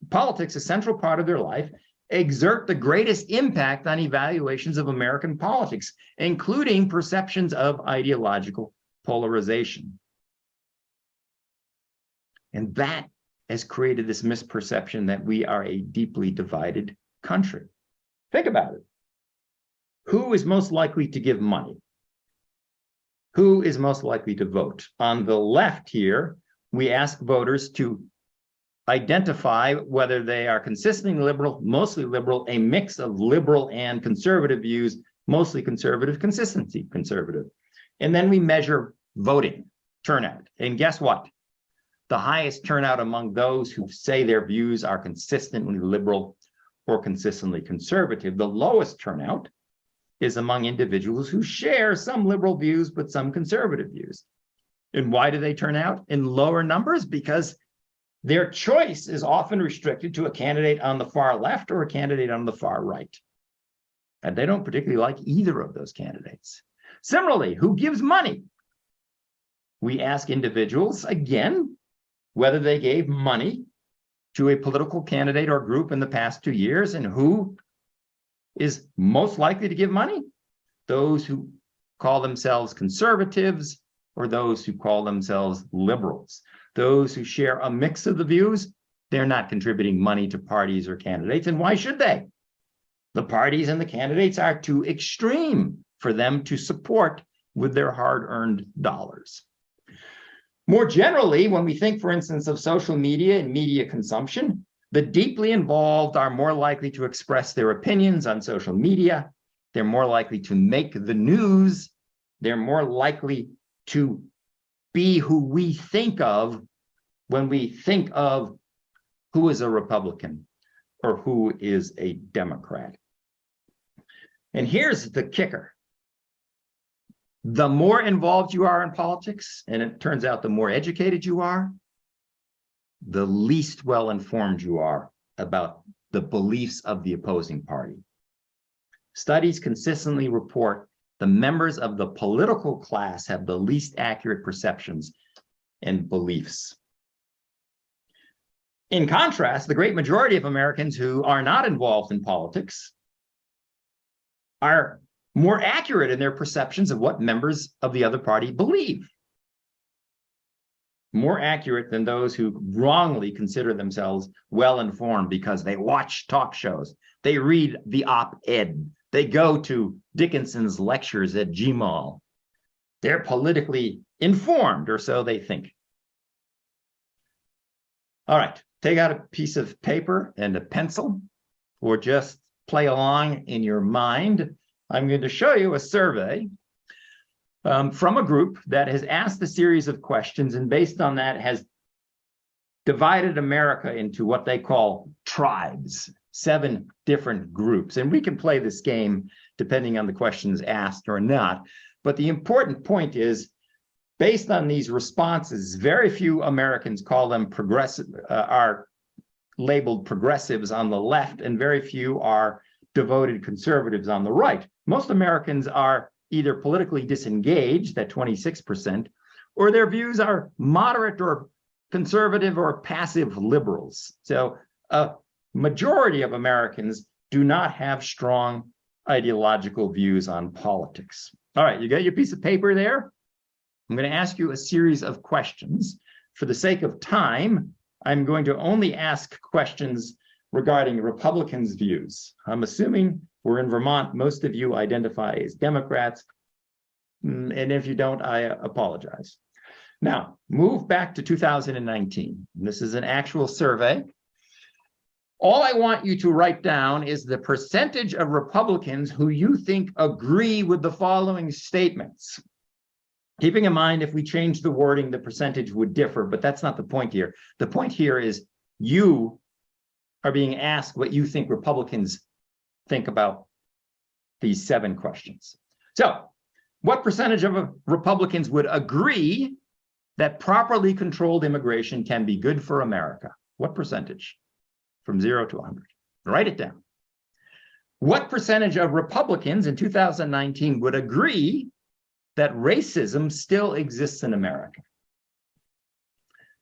politics a central part of their life exert the greatest impact on evaluations of American politics, including perceptions of ideological polarization. And that has created this misperception that we are a deeply divided country. Think about it. Who is most likely to give money? Who is most likely to vote? On the left here, we ask voters to identify whether they are consistently liberal, mostly liberal, a mix of liberal and conservative views, mostly conservative, consistency conservative. And then we measure voting. turnout. And guess what? The highest turnout among those who say their views are consistently liberal or consistently conservative. The lowest turnout is among individuals who share some liberal views, but some conservative views. And why do they turn out in lower numbers? Because their choice is often restricted to a candidate on the far left or a candidate on the far right. And they don't particularly like either of those candidates. Similarly, who gives money? We ask individuals, again, whether they gave money to a political candidate or group in the past 2 years, and who is most likely to give money? Those who call themselves conservatives or those who call themselves liberals. Those who share a mix of the views, they're not contributing money to parties or candidates. And why should they? The parties and the candidates are too extreme for them to support with their hard-earned dollars. More generally, when we think, for instance, of social media and media consumption, the deeply involved are more likely to express their opinions on social media. They're more likely to make the news. They're more likely to be who we think of when we think of who is a Republican or who is a Democrat. And here's the kicker. The more involved you are in politics, and it turns out the more educated you are, the least well-informed you are about the beliefs of the opposing party. Studies consistently report the members of the political class have the least accurate perceptions and beliefs. In contrast, the great majority of Americans who are not involved in politics are more accurate in their perceptions of what members of the other party believe. More accurate than those who wrongly consider themselves well-informed because they watch talk shows, they read the op-ed, they go to Dickinson's lectures at GMALL. They're politically informed, or so they think. All right, take out a piece of paper and a pencil, or just play along in your mind. I'm going to show you a survey from a group that has asked a series of questions, and based on that has divided America into what they call tribes, 7 different groups. And we can play this game depending on the questions asked or not. But the important point is, based on these responses, very few Americans call them progressive, are labeled progressives on the left, and very few are devoted conservatives on the right. Most Americans are either politically disengaged at 26%, or their views are moderate or conservative or passive liberals. So a majority of Americans do not have strong ideological views on politics. All right, you got your piece of paper there? I'm going to ask you a series of questions. For the sake of time, I'm going to only ask questions regarding Republicans' views. I'm assuming we're in Vermont. Most of you identify as Democrats. And if you don't, I apologize. Now, move back to 2019. This is an actual survey. All I want you to write down is the percentage of Republicans who you think agree with the following statements. Keeping in mind, if we change the wording, the percentage would differ, but that's not the point here. The point here is you are being asked what you think Republicans think about these 7 questions. So, what percentage of Republicans would agree that properly controlled immigration can be good for America? What percentage? From 0 to 100. Write it down. What percentage of Republicans in 2019 would agree that racism still exists in America?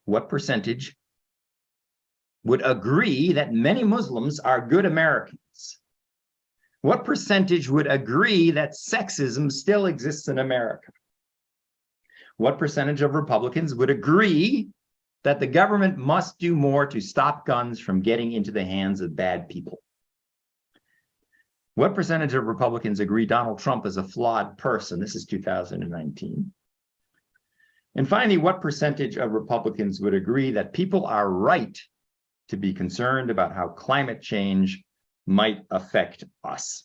What percentage would agree that many Muslims are good Americans? What percentage would agree that sexism still exists in America? What percentage of Republicans would agree that the government must do more to stop guns from getting into the hands of bad people? What percentage of Republicans agree Donald Trump is a flawed person? This is 2019. And finally, what percentage of Republicans would agree that people are right to be concerned about how climate change might affect us?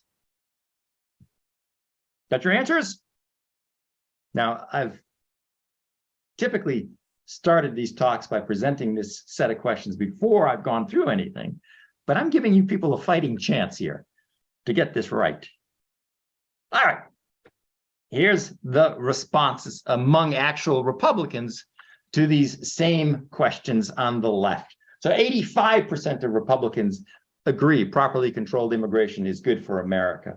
Got your answers? Now, I've typically started these talks by presenting this set of questions before I've gone through anything, but I'm giving you people a fighting chance here to get this right. All right, here's the responses among actual Republicans to these same questions on the left. So 85% of Republicans agree properly controlled immigration is good for America.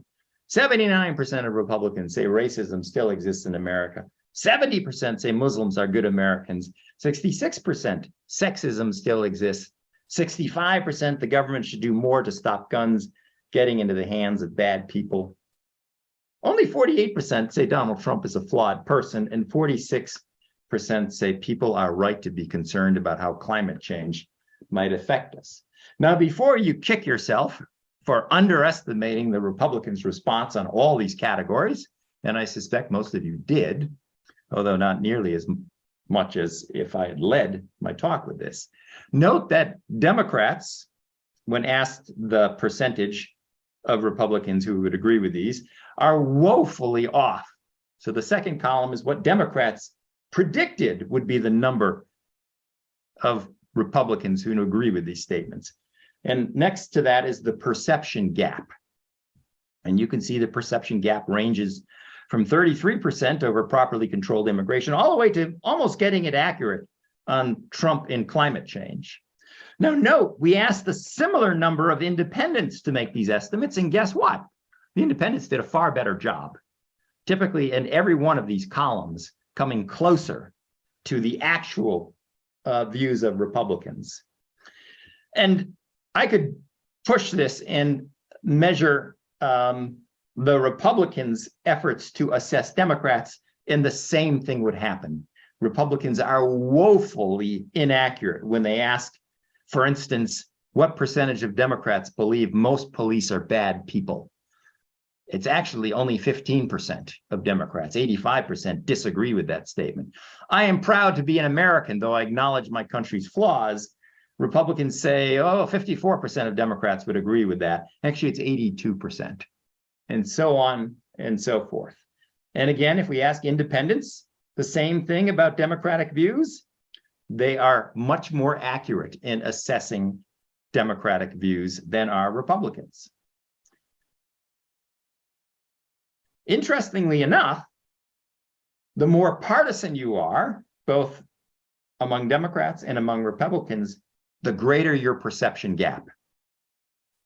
79% of Republicans say racism still exists in America. 70% say Muslims are good Americans. 66% sexism still exists. 65% the government should do more to stop guns getting into the hands of bad people. Only 48% say Donald Trump is a flawed person, and 46% say people are right to be concerned about how climate change might affect us. Now, before you kick yourself for underestimating the Republicans' response on all these categories, and I suspect most of you did, although not nearly as much as if I had led my talk with this, note that Democrats, when asked the percentage of Republicans who would agree with these, are woefully off. So the second column is what Democrats predicted would be the number of Republicans who agree with these statements. And next to that is the perception gap. And you can see the perception gap ranges from 33% over properly controlled immigration all the way to almost getting it accurate on Trump and climate change. Now, note, we asked a similar number of independents to make these estimates, and guess what? The independents did a far better job. Typically, in every one of these columns, coming closer to the actual views of Republicans. And I could push this and measure the Republicans' efforts to assess Democrats, and the same thing would happen. Republicans are woefully inaccurate when they ask, for instance, what percentage of Democrats believe most police are bad people? It's actually only 15% of Democrats. 85% disagree with that statement. I am proud to be an American, though I acknowledge my country's flaws. Republicans say, oh, 54% of Democrats would agree with that. Actually, it's 82%, and so on and so forth. And again, if we ask independents the same thing about Democratic views, they are much more accurate in assessing Democratic views than are Republicans. Interestingly enough, the more partisan you are, both among Democrats and among Republicans, the greater your perception gap.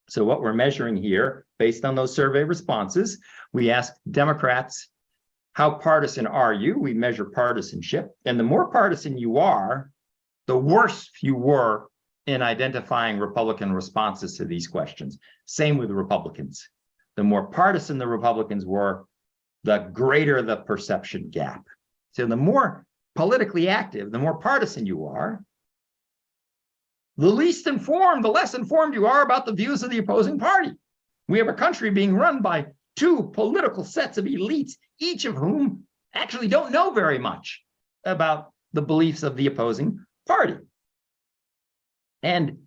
So what we're measuring here, based on those survey responses, we ask Democrats, how partisan are you? We measure partisanship. And the more partisan you are, the worse you were in identifying Republican responses to these questions. Same with the Republicans. The more partisan the Republicans were, the greater the perception gap. So the more politically active, the more partisan you are, the least informed, the less informed you are about the views of the opposing party. We have a country being run by two political sets of elites, each of whom actually don't know very much about the beliefs of the opposing party. And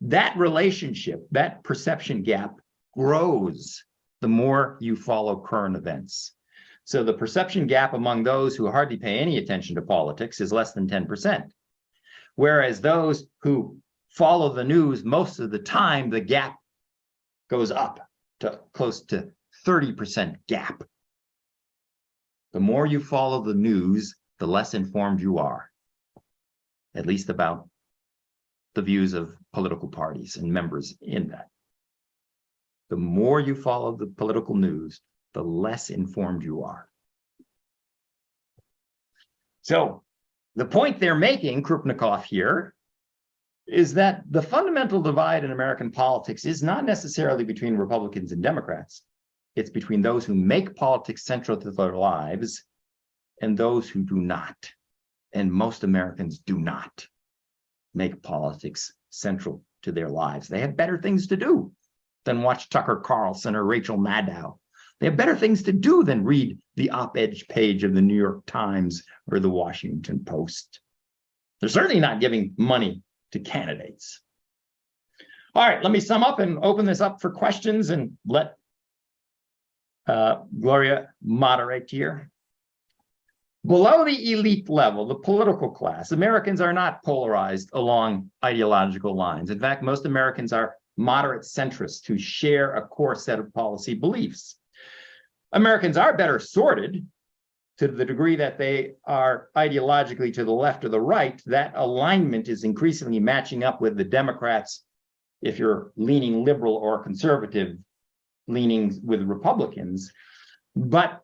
that relationship, that perception gap, grows the more you follow current events. So the perception gap among those who hardly pay any attention to politics is less than 10%. Whereas those who follow the news most of the time, the gap goes up to close to 30% gap. The more you follow the news, the less informed you are, at least about the views of political parties and members in that. The more you follow the political news, the less informed you are. So the point they're making, Krupnikov here, is that the fundamental divide in American politics is not necessarily between Republicans and Democrats. It's between those who make politics central to their lives and those who do not. And most Americans do not make politics central to their lives. They have better things to do than watch Tucker Carlson or Rachel Maddow. They have better things to do than read the op-ed page of the New York Times or the Washington Post. They're certainly not giving money to candidates. All right, let me sum up and open this up for questions and let Gloria moderate here. Below the elite level, the political class, Americans are not polarized along ideological lines. In fact, most Americans are moderate centrists who share a core set of policy beliefs. Americans are better sorted to the degree that they are ideologically to the left or the right. That alignment is increasingly matching up with the Democrats, if you're leaning liberal, or conservative, leaning with Republicans. But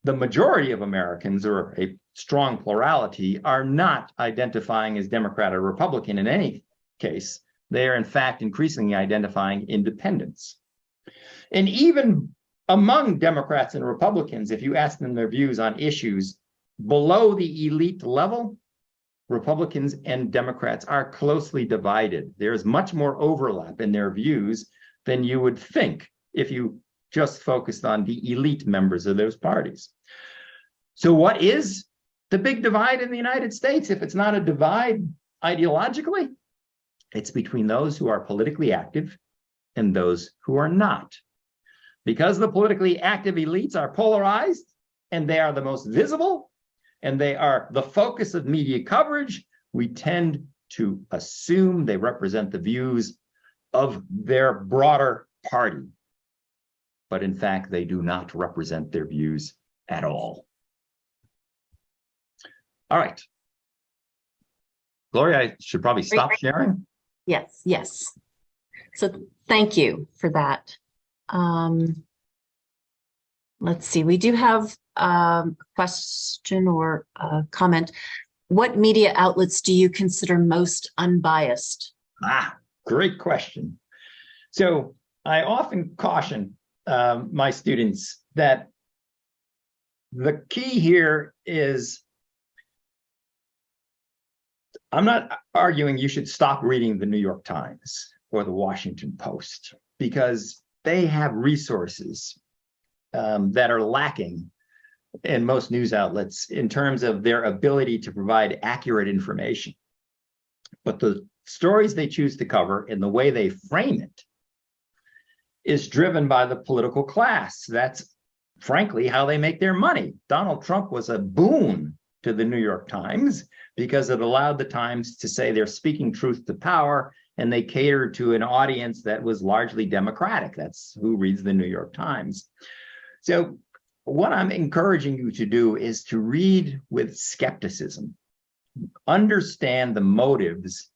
the majority of Americans, or a strong plurality, are not identifying as Democrat or Republican in any case. They are, in fact, increasingly identifying independents. And even among Democrats and Republicans, if you ask them their views on issues below the elite level, Republicans and Democrats are closely divided. There's much more overlap in their views than you would think if you just focused on the elite members of those parties. So what is the big divide in the United States? If it's not a divide ideologically, it's between those who are politically active and those who are not. Because the politically active elites are polarized, and they are the most visible, and they are the focus of media coverage, we tend to assume they represent the views of their broader party. But in fact, they do not represent their views at all. All right. Gloria, I should probably stop sharing. Yes, yes. So thank you for that. Let's see, we do have a question or a comment. What media outlets do you consider most unbiased? Great question. So I often caution my students that the key here is, I'm not arguing you should stop reading the New York Times or the Washington Post, because they have resources that are lacking in most news outlets in terms of their ability to provide accurate information. But the stories they choose to cover and the way they frame it is driven by the political class. That's frankly how they make their money. Donald Trump was a boon to the New York Times because it allowed the Times to say they're speaking truth to power, and they catered to an audience that was largely Democratic. That's who reads the New York Times. So what I'm encouraging you to do is to read with skepticism, understand the motives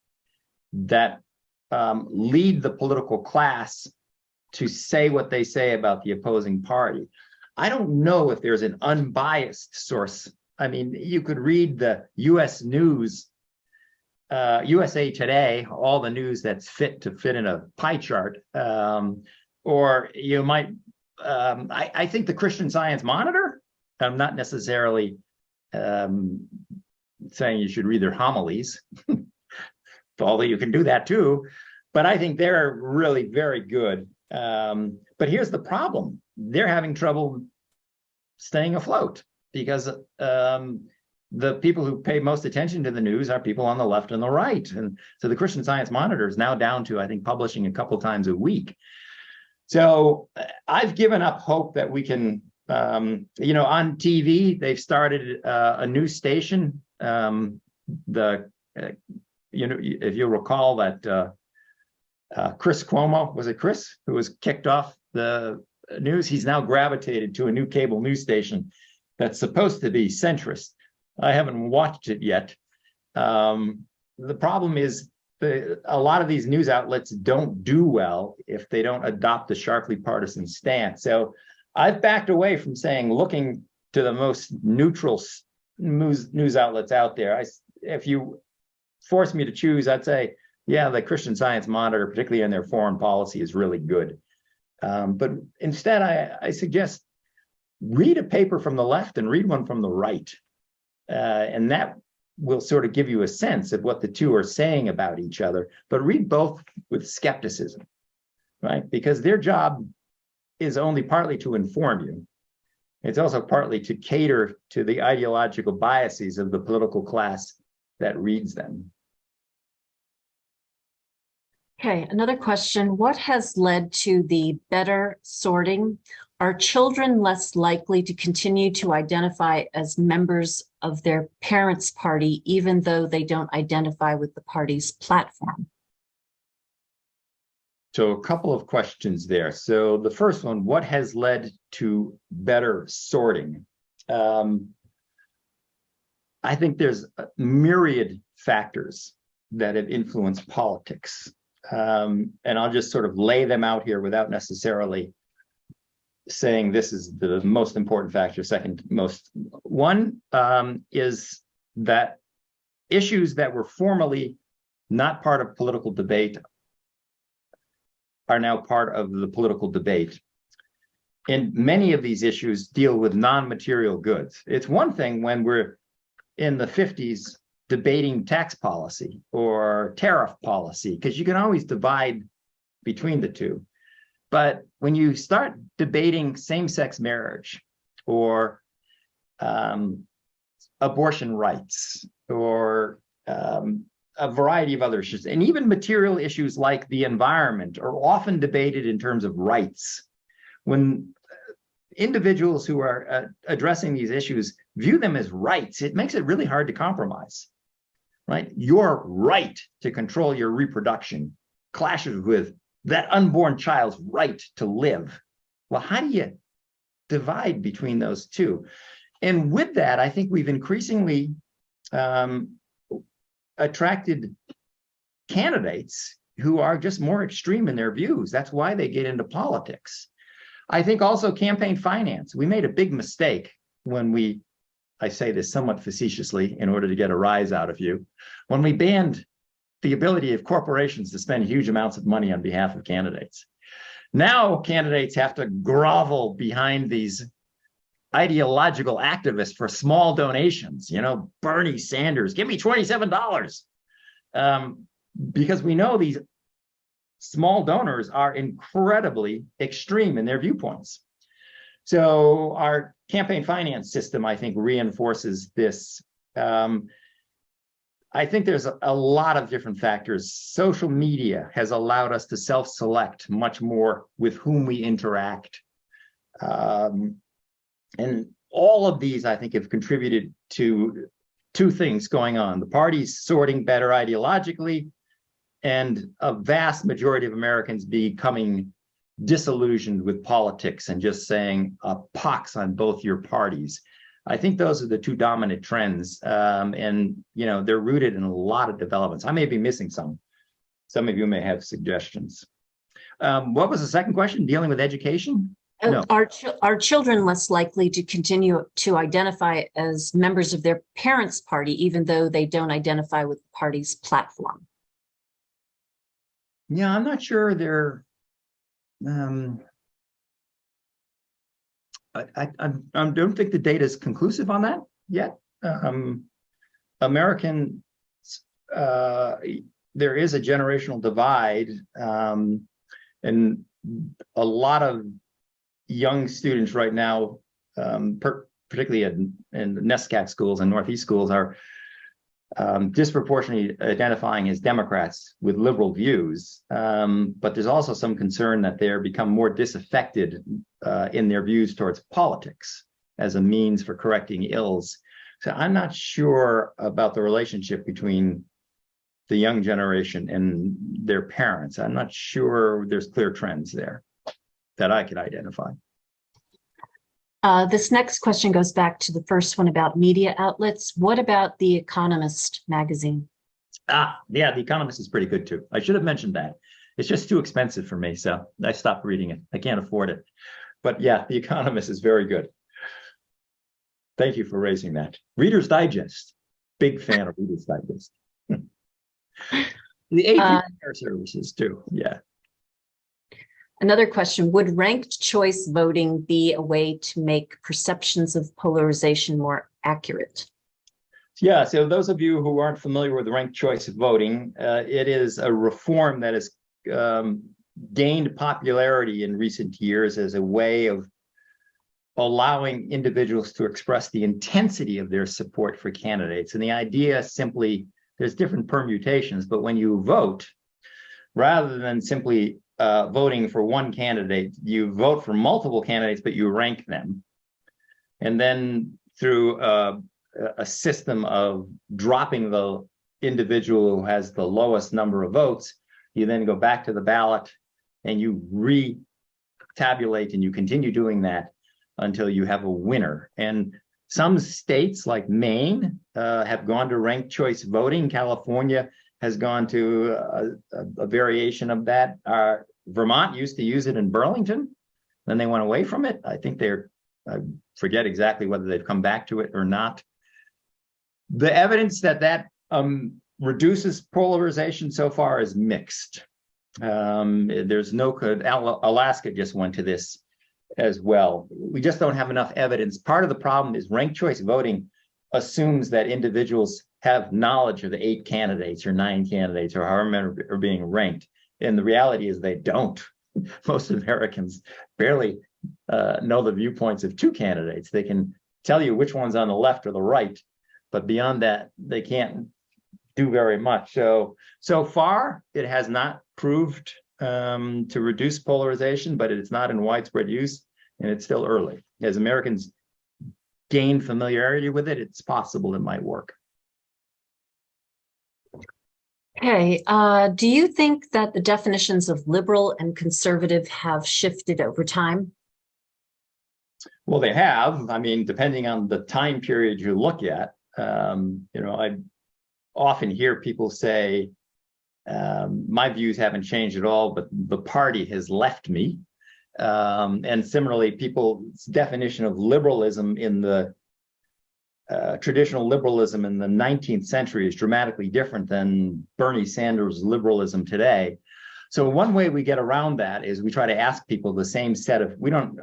that lead the political class to say what they say about the opposing party. I don't know if there's an unbiased source. I mean, you could read the US News, USA Today, all the news that's fit in a pie chart, or you might, I think the Christian Science Monitor, I'm not necessarily saying you should read their homilies, although you can do that too, but I think they're really very good. But here's the problem. They're having trouble staying afloat because the people who pay most attention to the news are people on the left and the right. And so the Christian Science Monitor is now down to, I think, publishing a couple times a week. So I've given up hope that we can, on TV, they've started a new station. If you'll recall that Chris Cuomo, was it Chris, who was kicked off the news? He's now gravitated to a new cable news station that's supposed to be centrist. I haven't watched it yet. The problem is a lot of these news outlets don't do well if they don't adopt a sharply partisan stance. So I've backed away from saying looking to the most neutral news outlets out there. If you force me to choose, I'd say, yeah, the Christian Science Monitor, particularly in their foreign policy, is really good. But instead, I suggest read a paper from the left and read one from the right. And that will sort of give you a sense of what the two are saying about each other. But read both with skepticism, right? Because their job is only partly to inform you. It's also partly to cater to the ideological biases of the political class that reads them. Okay, another question. What has led to the better sorting Are children less likely to continue to identify as members of their parents' party, even though they don't identify with the party's platform? So a couple of questions there. So the first one, what has led to better sorting? I think there's a myriad factors that have influenced politics. And I'll just sort of lay them out here without necessarily saying this is the most important factor, second most. One is that issues that were formerly not part of political debate are now part of the political debate. And many of these issues deal with non-material goods. It's one thing when we're in the 50s debating tax policy or tariff policy, because you can always divide between the two. But when you start debating same-sex marriage or abortion rights or a variety of other issues, and even material issues like the environment are often debated in terms of rights. When individuals who are addressing these issues view them as rights, it makes it really hard to compromise, right? Your right to control your reproduction clashes with that unborn child's right to live. Well, how do you divide between those two? And with that, I think we've increasingly attracted candidates who are just more extreme in their views. That's why they get into politics. I think also campaign finance. We made a big mistake when I say this somewhat facetiously in order to get a rise out of you, when we banned the ability of corporations to spend huge amounts of money on behalf of candidates. Now candidates have to grovel behind these ideological activists for small donations. You know, Bernie Sanders, give me $27. Because we know these small donors are incredibly extreme in their viewpoints. So our campaign finance system, I think, reinforces this. I think there's a lot of different factors. Social media has allowed us to self-select much more with whom we interact. And all of these, I think, have contributed to two things going on. The parties sorting better ideologically, and a vast majority of Americans becoming disillusioned with politics and just saying a pox on both your parties. I think those are the two dominant trends. And, you know, they're rooted in a lot of developments. I may be missing some. Some of you may have suggestions. What was the second question? Dealing with education? No. Are children less likely to continue to identify as members of their parents' party, even though they don't identify with the party's platform? Yeah, I'm not sure they're. I don't think the data is conclusive on that yet. American, there is a generational divide, and a lot of young students right now, particularly in the NESCAC schools and Northeast schools, are disproportionately identifying as Democrats with liberal views. But there's also some concern that they're become more disaffected in their views towards politics as a means for correcting ills. So I'm not sure about the relationship between the young generation and their parents. I'm not sure there's clear trends there that I could identify. This next question goes back to the first one about media outlets. What about The Economist magazine? Yeah, The Economist is pretty good too. I should have mentioned that. It's just too expensive for me, so I stopped reading it. I can't afford it. But yeah, The Economist is very good. Thank you for raising that. Reader's Digest. Big fan of Reader's Digest. The AP services too, yeah. Another question, would ranked choice voting be a way to make perceptions of polarization more accurate? Yeah, so those of you who aren't familiar with ranked choice voting, it is a reform that has gained popularity in recent years as a way of allowing individuals to express the intensity of their support for candidates. And the idea simply, there's different permutations, but when you vote, rather than simply voting for one candidate. You vote for multiple candidates, but you rank them. And then through a system of dropping the individual who has the lowest number of votes, you then go back to the ballot and you re-tabulate, and you continue doing that until you have a winner. And some states like Maine have gone to ranked choice voting. California has gone to a variation of that. Vermont used to use it in Burlington, then they went away from it. I think I forget exactly whether they've come back to it or not. The evidence that reduces polarization so far is mixed. There's no good. Alaska just went to this as well. We just don't have enough evidence. Part of the problem is ranked choice voting assumes that individuals have knowledge of the 8 candidates or 9 candidates or however many are being ranked. And the reality is they don't. Most Americans barely know the viewpoints of 2 candidates. They can tell you which one's on the left or the right, but beyond that, they can't do very much. So far, it has not proved to reduce polarization, but it's not in widespread use, and it's still early. As Americans gain familiarity with it, it's possible it might work. Okay, do you think that the definitions of liberal and conservative have shifted over time? Well, they have. I mean, depending on the time period you look at, I often hear people say, my views haven't changed at all, but the party has left me. And similarly, people's definition of liberalism in the traditional liberalism in the 19th century is dramatically different than Bernie Sanders' liberalism today. So one way we get around that is we try to ask people the same set of, we don't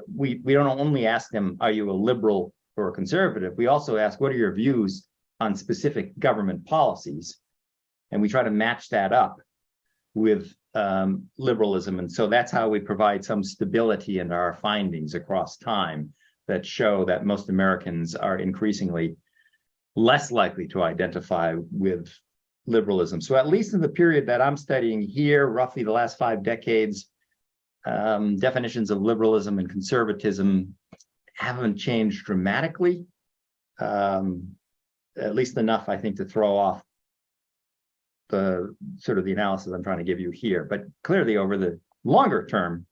only ask them, are you a liberal or a conservative? We also ask, what are your views on specific government policies? And we try to match that up with liberalism. And so that's how we provide some stability in our findings across time that show that most Americans are increasingly less likely to identify with liberalism. So at least in the period that I'm studying here, roughly the last 5 decades, definitions of liberalism and conservatism haven't changed dramatically, at least enough, I think, to throw off the sort of the analysis I'm trying to give you here. But clearly over the longer term,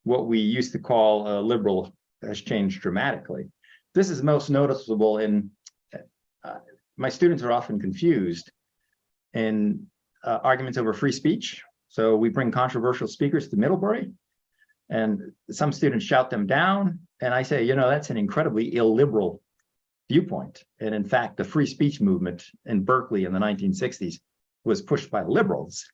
what we used to call liberal has changed dramatically. This is most noticeable in, my students are often confused in arguments over free speech. So we bring controversial speakers to Middlebury, and some students shout them down. And I say, that's an incredibly illiberal viewpoint. And in fact, the free speech movement in Berkeley in the 1960s was pushed by liberals.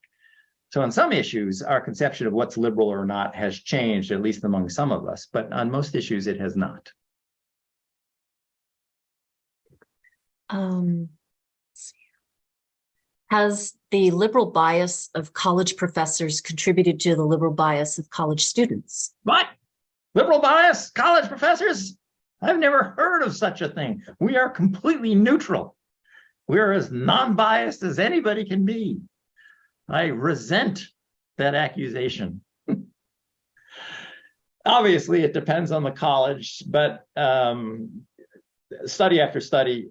So on some issues, our conception of what's liberal or not has changed, at least among some of us, but on most issues, it has not. Has the liberal bias of college professors contributed to the liberal bias of college students? What? Liberal bias? College professors? I've never heard of such a thing. We are completely neutral. We're as non-biased as anybody can be. I resent that accusation. Obviously, it depends on the college, but study after study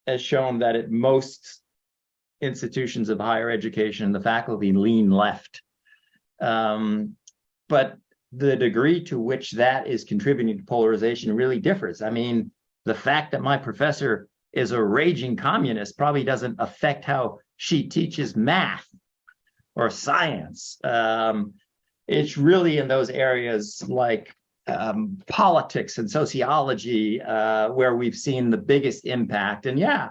has shown that at most institutions of higher education, the faculty lean left. But the degree to which that is contributing to polarization really differs. I mean, the fact that my professor is a raging communist probably doesn't affect how she teaches math or science. It's really in those areas like politics and sociology where we've seen the biggest impact. And yeah,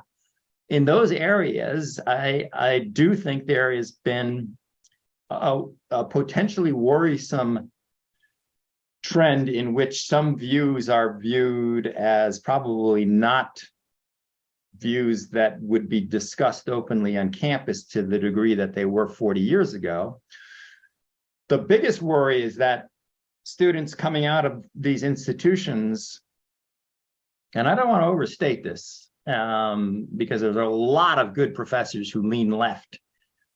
in those areas, I do think there has been a potentially worrisome trend in which some views are viewed as probably not views that would be discussed openly on campus to the degree that they were 40 years ago. The biggest worry is that students coming out of these institutions, and I don't want to overstate this, because there's a lot of good professors who lean left,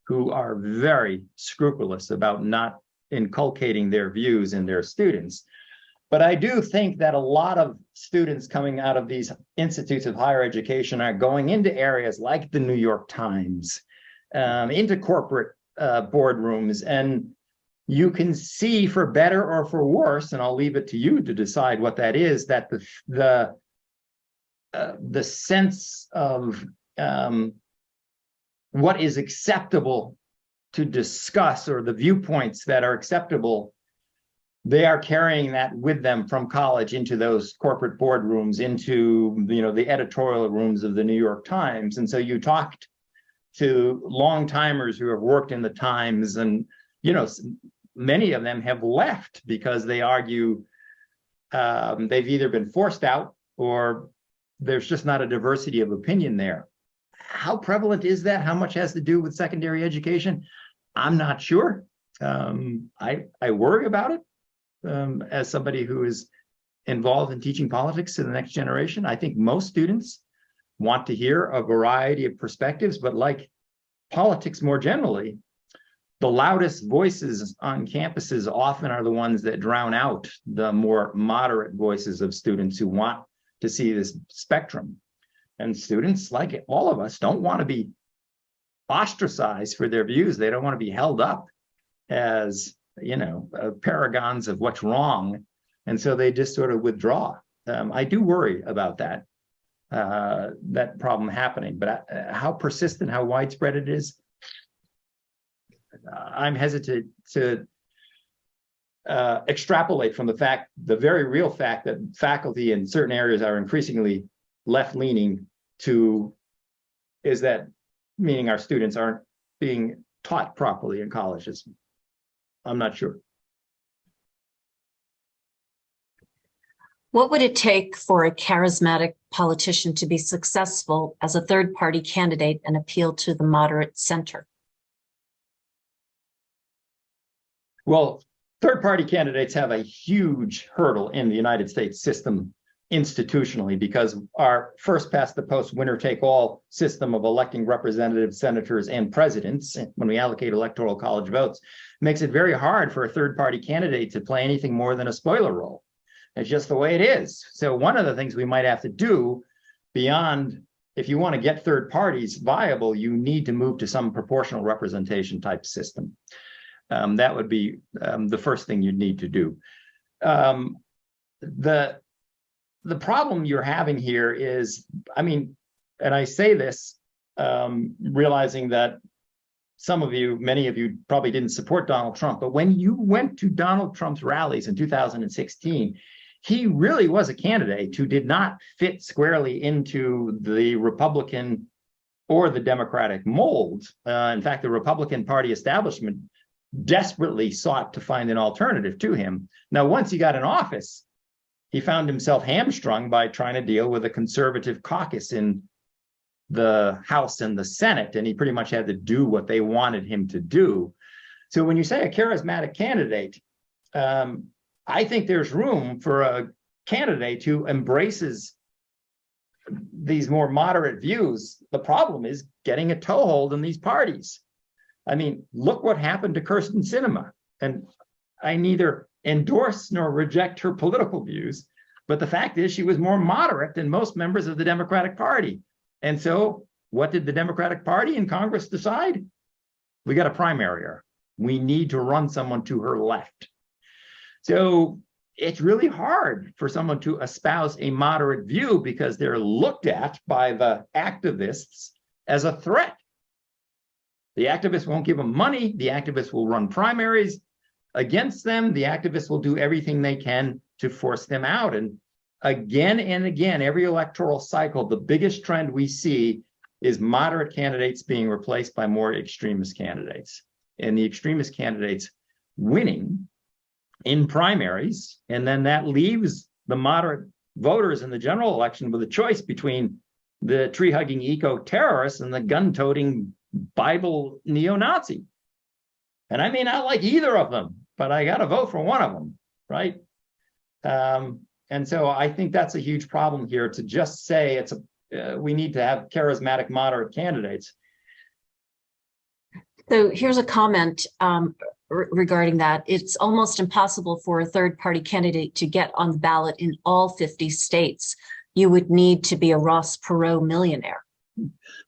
who are very scrupulous about not inculcating their views in their students. But I do think that a lot of students coming out of these institutes of higher education are going into areas like the New York Times, into corporate boardrooms, and you can see, for better or for worse, and I'll leave it to you to decide what that is, that the sense of what is acceptable to discuss, or the viewpoints that are acceptable, they are carrying that with them from college into those corporate boardrooms, into, you know, the editorial rooms of the New York Times. And so you talked to long timers who have worked in the Times, and, you know, many of them have left because they argue they've either been forced out or there's just not a diversity of opinion there. How prevalent is that? How much has to do with secondary education? I'm not sure. I worry about it as somebody who is involved in teaching politics to the next generation. I think most students want to hear a variety of perspectives, but like politics more generally, the loudest voices on campuses often are the ones that drown out the more moderate voices of students who want to see this spectrum. And students, like all of us, don't want to be ostracized for their views. They don't want to be held up as, you know, paragons of what's wrong. And so they just sort of withdraw. I do worry about that problem happening, but how persistent, how widespread it is, I'm hesitant to extrapolate from the very real fact that faculty in certain areas are increasingly left-leaning to, is that meaning our students aren't being taught properly in colleges? I'm not sure. What would it take for a charismatic politician to be successful as a third-party candidate and appeal to the moderate center? Well, third-party candidates have a huge hurdle in the United States system institutionally, because our first past the post winner take all system of electing representatives, senators, and presidents, when we allocate electoral college votes, makes it very hard for a third-party candidate to play anything more than a spoiler role. It's just the way it is. So one of the things we might have to do beyond, if you want to get third parties viable, you need to move to some proportional representation type system. That would be the first thing you'd need to do. The problem you're having here is, I mean, and I say this realizing that some of you, many of you probably didn't support Donald Trump, but when you went to Donald Trump's rallies in 2016, he really was a candidate who did not fit squarely into the Republican or the Democratic mold. In fact, the Republican Party establishment desperately sought to find an alternative to him. Now, once he got in office, he found himself hamstrung by trying to deal with a conservative caucus in the House and the Senate, and he pretty much had to do what they wanted him to do. So when you say a charismatic candidate, I think there's room for a candidate who embraces these more moderate views. The problem is getting a toehold in these parties. I mean, look what happened to Kirsten Sinema. And I neither endorse nor reject her political views, but the fact is she was more moderate than most members of the Democratic Party. And so what did the Democratic Party in Congress decide? We got a primary her. We need to run someone to her left. So it's really hard for someone to espouse a moderate view because they're looked at by the activists as a threat. The activists won't give them money. The activists will run primaries against them. The activists will do everything they can to force them out. And again, every electoral cycle, the biggest trend we see is moderate candidates being replaced by more extremist candidates. And the extremist candidates winning in primaries, and then that leaves the moderate voters in the general election with a choice between the tree-hugging eco-terrorists and the gun-toting Bible neo-Nazi. And I may not like either of them, but I got to vote for one of them, right? And so I think that's a huge problem here, to just say we need to have charismatic moderate candidates. So here's a comment. regarding that. It's almost impossible for a third-party candidate to get on the ballot in all 50 states. You would need to be a Ross Perot millionaire.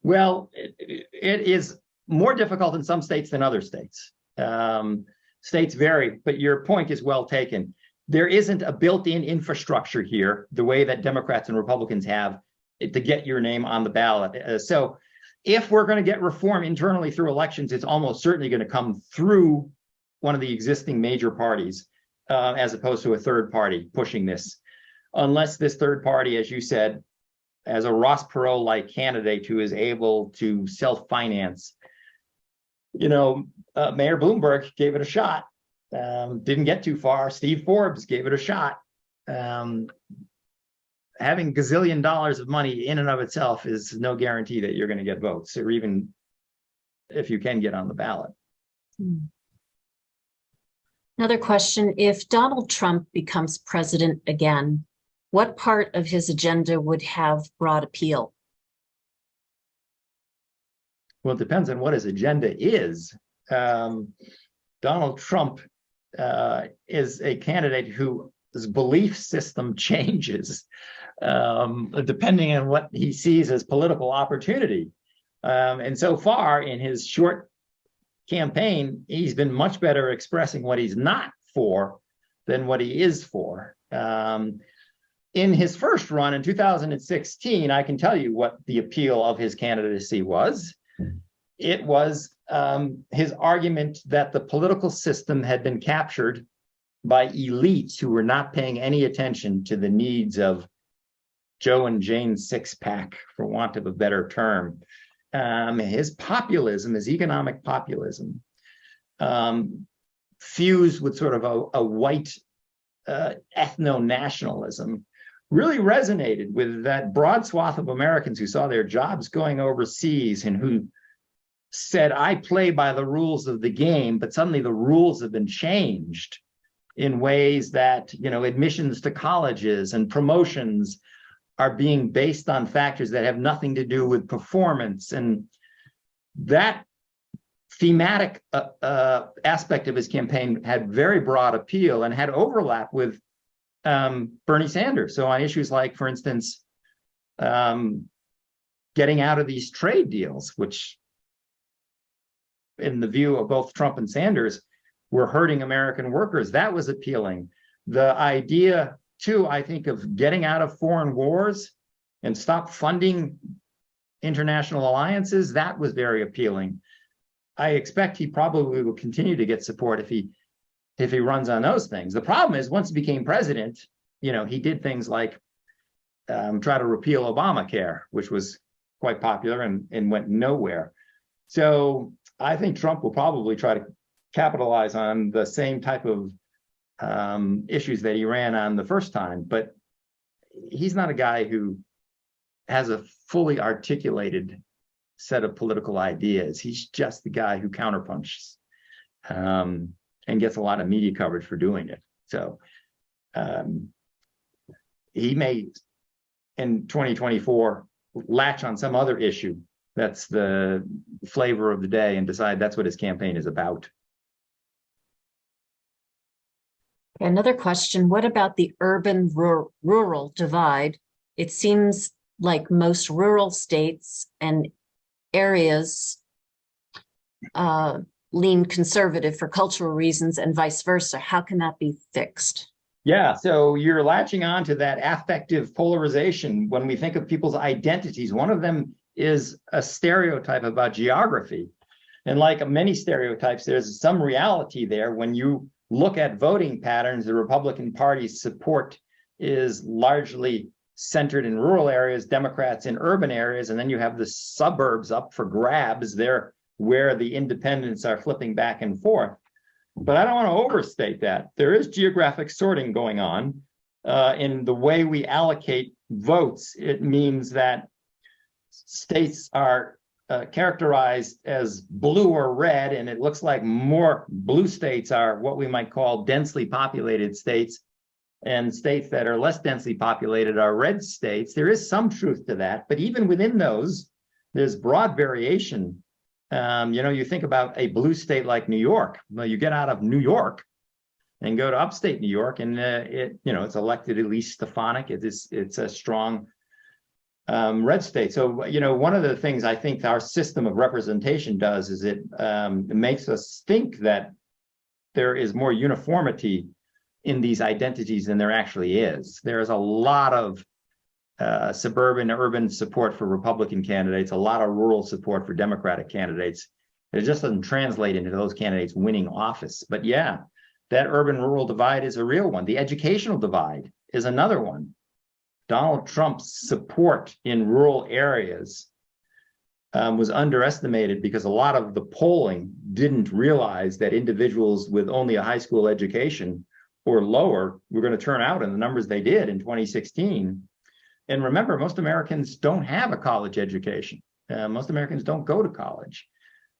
Well, it is more difficult in some states than other states. States vary, but your point is well taken. There isn't a built-in infrastructure here, the way that Democrats and Republicans have, to get your name on the ballot. So if we're going to get reform internally through elections, it's almost certainly going to come through one of the existing major parties, as opposed to a third party pushing this. Unless this third party, as you said, as a Ross Perot-like candidate who is able to self-finance. Mayor Bloomberg gave it a shot, didn't get too far. Steve Forbes gave it a shot. Having gazillion dollars of money in and of itself is no guarantee that you're going to get votes, or even if you can get on the ballot. Another question, if Donald Trump becomes president again, what part of his agenda would have broad appeal? Well, it depends on what his agenda is. Donald Trump is a candidate whose belief system changes depending on what he sees as political opportunity. And so far in his short campaign, he's been much better expressing what he's not for than what he is for. In his first run in 2016, I can tell you what the appeal of his candidacy was. It was his argument that the political system had been captured by elites who were not paying any attention to the needs of Joe and Jane Sixpack, for want of a better term. His populism, his economic populism, fused with sort of a white ethno-nationalism, really resonated with that broad swath of Americans who saw their jobs going overseas and who said, I play by the rules of the game, but suddenly the rules have been changed in ways that, admissions to colleges and promotions are being based on factors that have nothing to do with performance. And that thematic aspect of his campaign had very broad appeal and had overlap with Bernie Sanders. So on issues like, for instance, getting out of these trade deals, which in the view of both Trump and Sanders were hurting American workers, that was appealing. The idea too, I think, of getting out of foreign wars and stop funding international alliances, that was very appealing. I expect he probably will continue to get support if he runs on those things. The problem is, once he became president, he did things like try to repeal Obamacare, which was quite popular and went nowhere. So I think Trump will probably try to capitalize on the same type of issues that he ran on the first time, but he's not a guy who has a fully articulated set of political ideas. He's just the guy who counterpunches and gets a lot of media coverage for doing it. So he may, in 2024, latch on some other issue that's the flavor of the day and decide that's what his campaign is about. Another question, what about the urban-rural divide? It seems like most rural states and areas lean conservative for cultural reasons and vice versa. How can that be fixed? Yeah, so you're latching on to that affective polarization. When we think of people's identities, one of them is a stereotype about geography. And like many stereotypes, there's some reality there. When you look at voting patterns, the Republican Party's support is largely centered in rural areas, Democrats in urban areas, and then you have the suburbs up for grabs there where the independents are flipping back and forth. But I don't want to overstate that. There is geographic sorting going on in the way we allocate votes. It means that states are characterized as blue or red, and it looks like more blue states are what we might call densely populated states, and states that are less densely populated are red states. There is some truth to that, but even within those, there's broad variation You think about a blue state like New York. Well, you get out of New York and go to upstate New York, and it's elected Elise Stefanik. It's a strong red state. So, one of the things I think our system of representation does is it makes us think that there is more uniformity in these identities than there actually is. There is a lot of suburban, urban support for Republican candidates, a lot of rural support for Democratic candidates. It just doesn't translate into those candidates winning office. But yeah, that urban-rural divide is a real one. The educational divide is another one. Donald Trump's support in rural areas was underestimated because a lot of the polling didn't realize that individuals with only a high school education or lower were going to turn out in the numbers they did in 2016. And remember, most Americans don't have a college education. Most Americans don't go to college.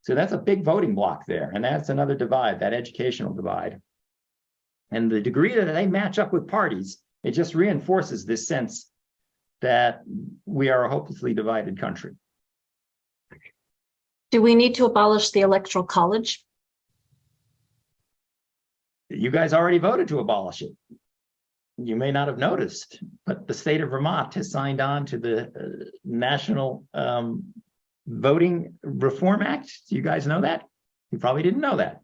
So that's a big voting block there. And that's another divide, that educational divide. And the degree that they match up with parties, it just reinforces this sense that we are a hopelessly divided country. Do we need to abolish the Electoral College? You guys already voted to abolish it. You may not have noticed, but the state of Vermont has signed on to the National Voting Reform Act. Do you guys know that? You probably didn't know that.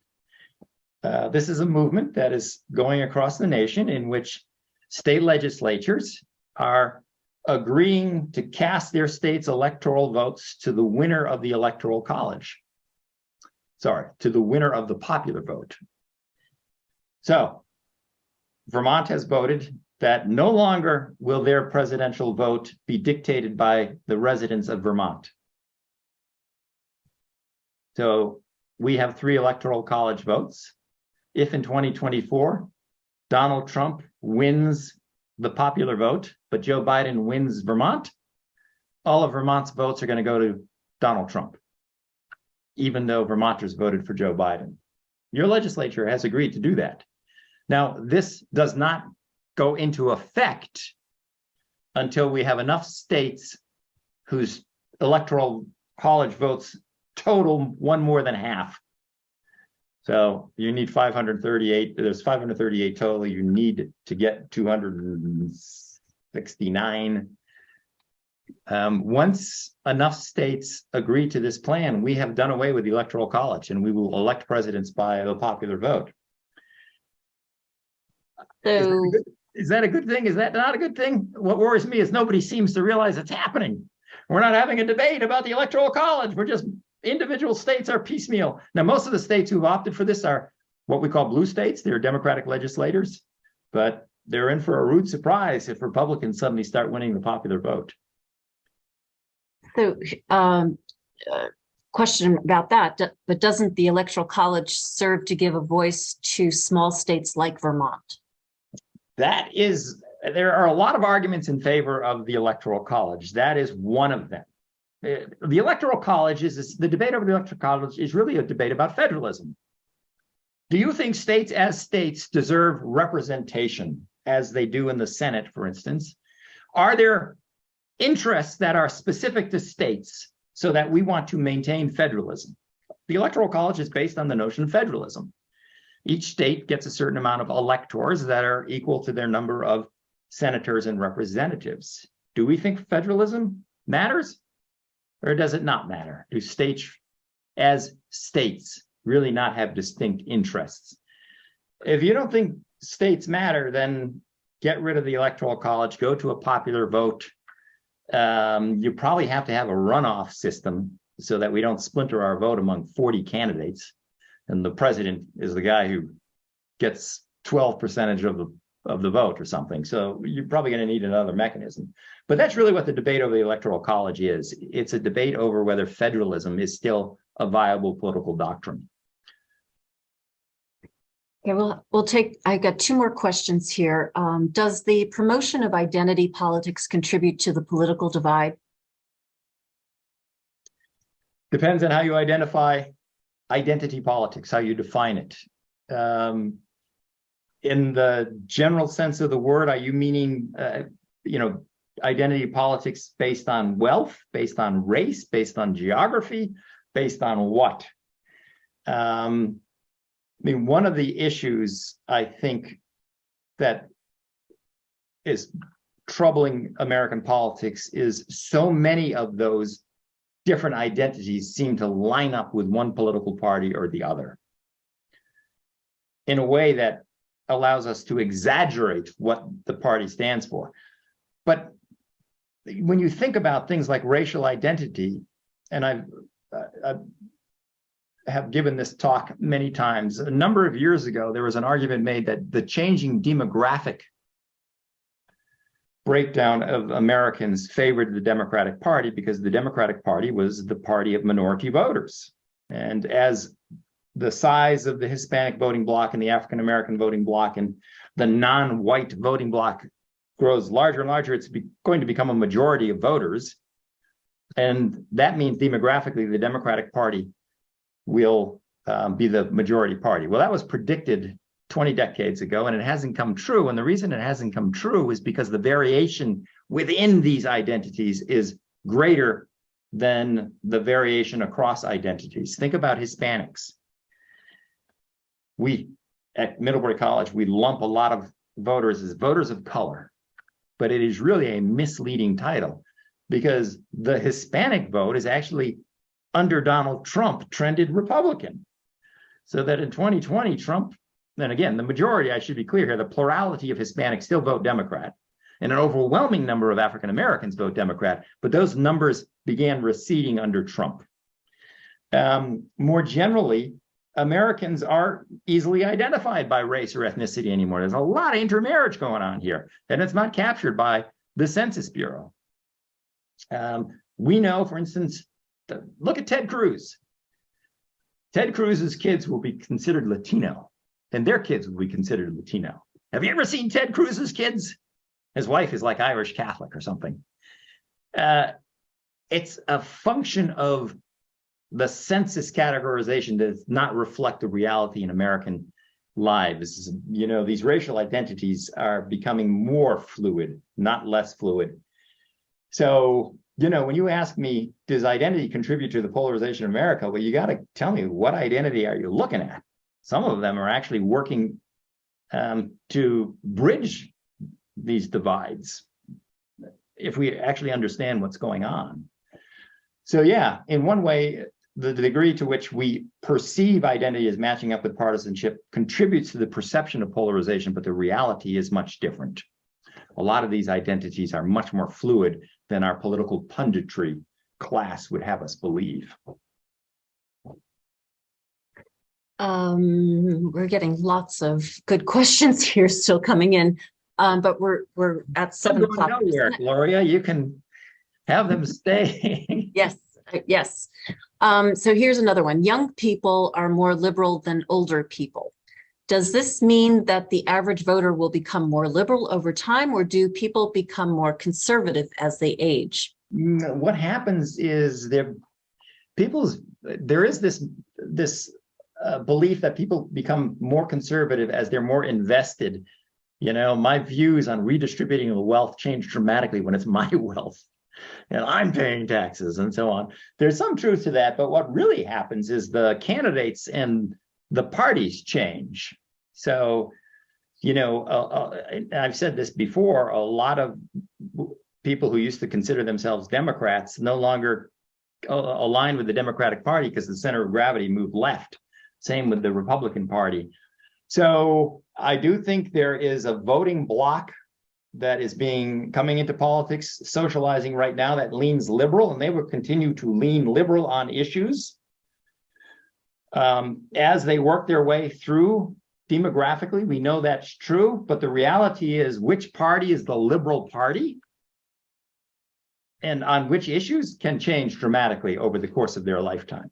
This is a movement that is going across the nation in which state legislatures are agreeing to cast their state's electoral votes to the winner of the Electoral College. Sorry, to the winner of the popular vote. So Vermont has voted that no longer will their presidential vote be dictated by the residents of Vermont. So we have 3 electoral college votes. If in 2024, Donald Trump wins the popular vote, but Joe Biden wins Vermont, all of Vermont's votes are going to go to Donald Trump, even though Vermonters voted for Joe Biden. Your legislature has agreed to do that. Now, this does not go into effect until we have enough states whose electoral college votes total one more than half. So you need 538. There's 538 total. You need to get 269. Once enough states agree to this plan, we have done away with the Electoral College, and we will elect presidents by the popular vote. So, is that a good thing? Is that not a good thing? What worries me is nobody seems to realize it's happening. We're not having a debate about the Electoral College. We're just individual states are piecemeal. Now, most of the states who've opted for this are what we call blue states. They're Democratic legislators, but they're in for a rude surprise if Republicans suddenly start winning the popular vote. So, question about that, but doesn't the Electoral College serve to give a voice to small states like Vermont? There are a lot of arguments in favor of the Electoral College. That is one of them. The Electoral College the debate over the Electoral College is really a debate about federalism. Do you think states as states deserve representation as they do in the Senate, for instance? Are there interests that are specific to states so that we want to maintain federalism? The Electoral College is based on the notion of federalism. Each state gets a certain amount of electors that are equal to their number of senators and representatives. Do we think federalism matters, or does it not matter? Do states as states really not have distinct interests? If you don't think states matter, then get rid of the Electoral College, go to a popular vote. You probably have to have a runoff system so that we don't splinter our vote among 40 candidates. And the president is the guy who gets 12% of the vote or something. So you're probably going to need another mechanism. But that's really what the debate over the Electoral College is. It's a debate over whether federalism is still a viable political doctrine. Okay, I got 2 more questions here. Does the promotion of identity politics contribute to the political divide? Depends on how you identify identity politics, how you define it. In the general sense of the word, are you meaning, identity politics based on wealth, based on race, based on geography, based on what? I mean, one of the issues I think that is troubling American politics is so many of those different identities seem to line up with one political party or the other in a way that allows us to exaggerate what the party stands for. But when you think about things like racial identity, and I have given this talk many times, a number of years ago, there was an argument made that the changing demographic breakdown of Americans favored the Democratic Party because the Democratic Party was the party of minority voters. And as the size of the Hispanic voting bloc and the African American voting bloc and the non-white voting bloc grows larger and larger, it's going to become a majority of voters. And that means demographically, the Democratic Party will be the majority party. Well, that was predicted 20 decades ago, and it hasn't come true. And the reason it hasn't come true is because the variation within these identities is greater than the variation across identities. Think about Hispanics. We, at Middlebury College, we lump a lot of voters as voters of color, but it is really a misleading title because the Hispanic vote is actually, under Donald Trump, trended Republican. So that in 2020, Trump, and again, the majority, I should be clear here, the plurality of Hispanics still vote Democrat, and an overwhelming number of African Americans vote Democrat, but those numbers began receding under Trump. More generally, Americans are easily identified by race or ethnicity anymore. There's a lot of intermarriage going on here, and it's not captured by the Census Bureau. We know, for instance, look at Ted Cruz. Ted Cruz's kids will be considered Latino, and their kids will be considered Latino. Have you ever seen Ted Cruz's kids? His wife is like Irish Catholic or something. It's a function of the census categorization does not reflect the reality in American lives. You know, these racial identities are becoming more fluid, not less fluid. So, you know, when you ask me, does identity contribute to the polarization of America? Well, you got to tell me, what identity are you looking at? Some of them are actually working to bridge these divides if we actually understand what's going on. So yeah, in one way, the degree to which we perceive identity as matching up with partisanship contributes to the perception of polarization, but the reality is much different. A lot of these identities are much more fluid than our political punditry class would have us believe. We're getting lots of good questions here still coming in, but we're at 7 o'clock. Nowhere, Gloria, you can have them stay. Yes, yes. So here's another one. Young people are more liberal than older people. Does this mean that the average voter will become more liberal over time, or do people become more conservative as they age? What happens is there is this belief that people become more conservative as they're more invested. You know, my views on redistributing the wealth change dramatically when it's my wealth and I'm paying taxes and so on. There's some truth to that, but what really happens is the candidates and the parties change. So, you know, I've said this before, a lot of people who used to consider themselves Democrats no longer align with the Democratic Party because the center of gravity moved left. Same with the Republican Party. So I do think there is a voting bloc that is coming into politics, socializing right now, that leans liberal, and they will continue to lean liberal on issues as they work their way through demographically. We know that's true, but the reality is, which party is the liberal party and on which issues can change dramatically over the course of their lifetime.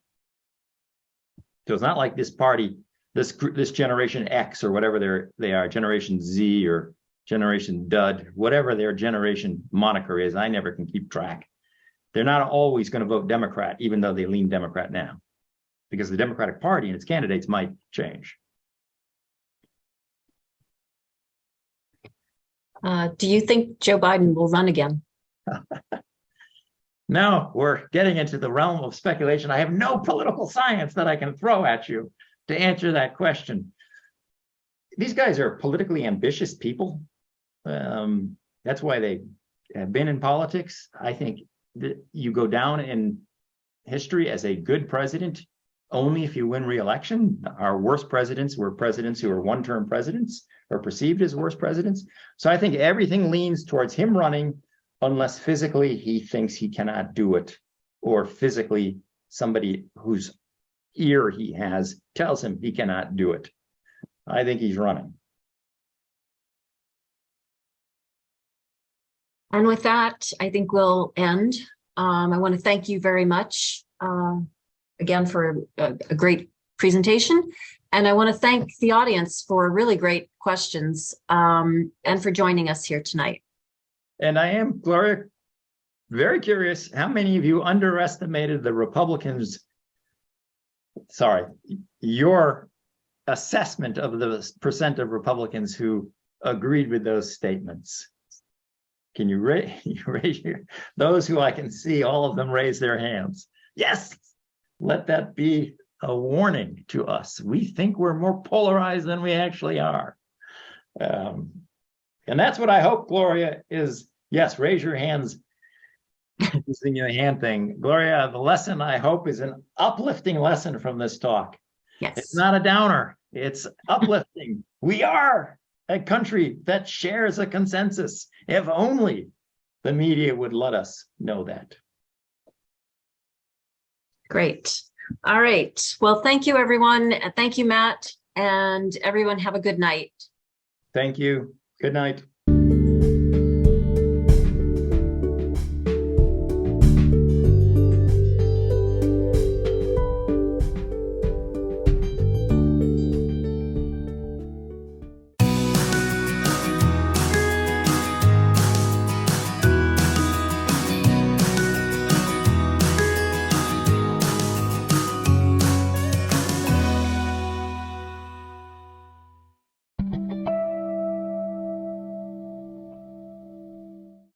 So it's not like this party, this generation X or whatever they are, Generation Z or Generation Dud, whatever their generation moniker is, I never can keep track. They're not always going to vote Democrat, even though they lean Democrat now, because the Democratic Party and its candidates might change. Do you think Joe Biden will run again? Now we're getting into the realm of speculation. I have no political science that I can throw at you to answer that question. These guys are politically ambitious people. That's why they have been in politics. I think that you go down in history as a good president only if you win re-election. Our worst presidents were presidents who were one-term presidents or perceived as worst presidents. So I think everything leans towards him running unless physically he thinks he cannot do it, or physically somebody whose ear he has tells him he cannot do it. I think he's running. And with that, I think we'll end. I want to thank you very much again for a great presentation. And I want to thank the audience for really great questions and for joining us here tonight. And I am, Gloria, very curious how many of you underestimated the Republicans, your assessment of the percent of Republicans who agreed with those statements. Can you raise your, those who I can see, all of them raise their hands. Yes, let that be a warning to us. We think we're more polarized than we actually are. And that's what I hope, Gloria, is, yes, raise your hands using the hand thing. Gloria, the lesson I hope is an uplifting lesson from this talk. Yes. It's not a downer, it's uplifting. We are a country that shares a consensus. If only the media would let us know that. Great. All right. Well, thank you, everyone. Thank you, Matt. And everyone have a good night. Thank you. Good night.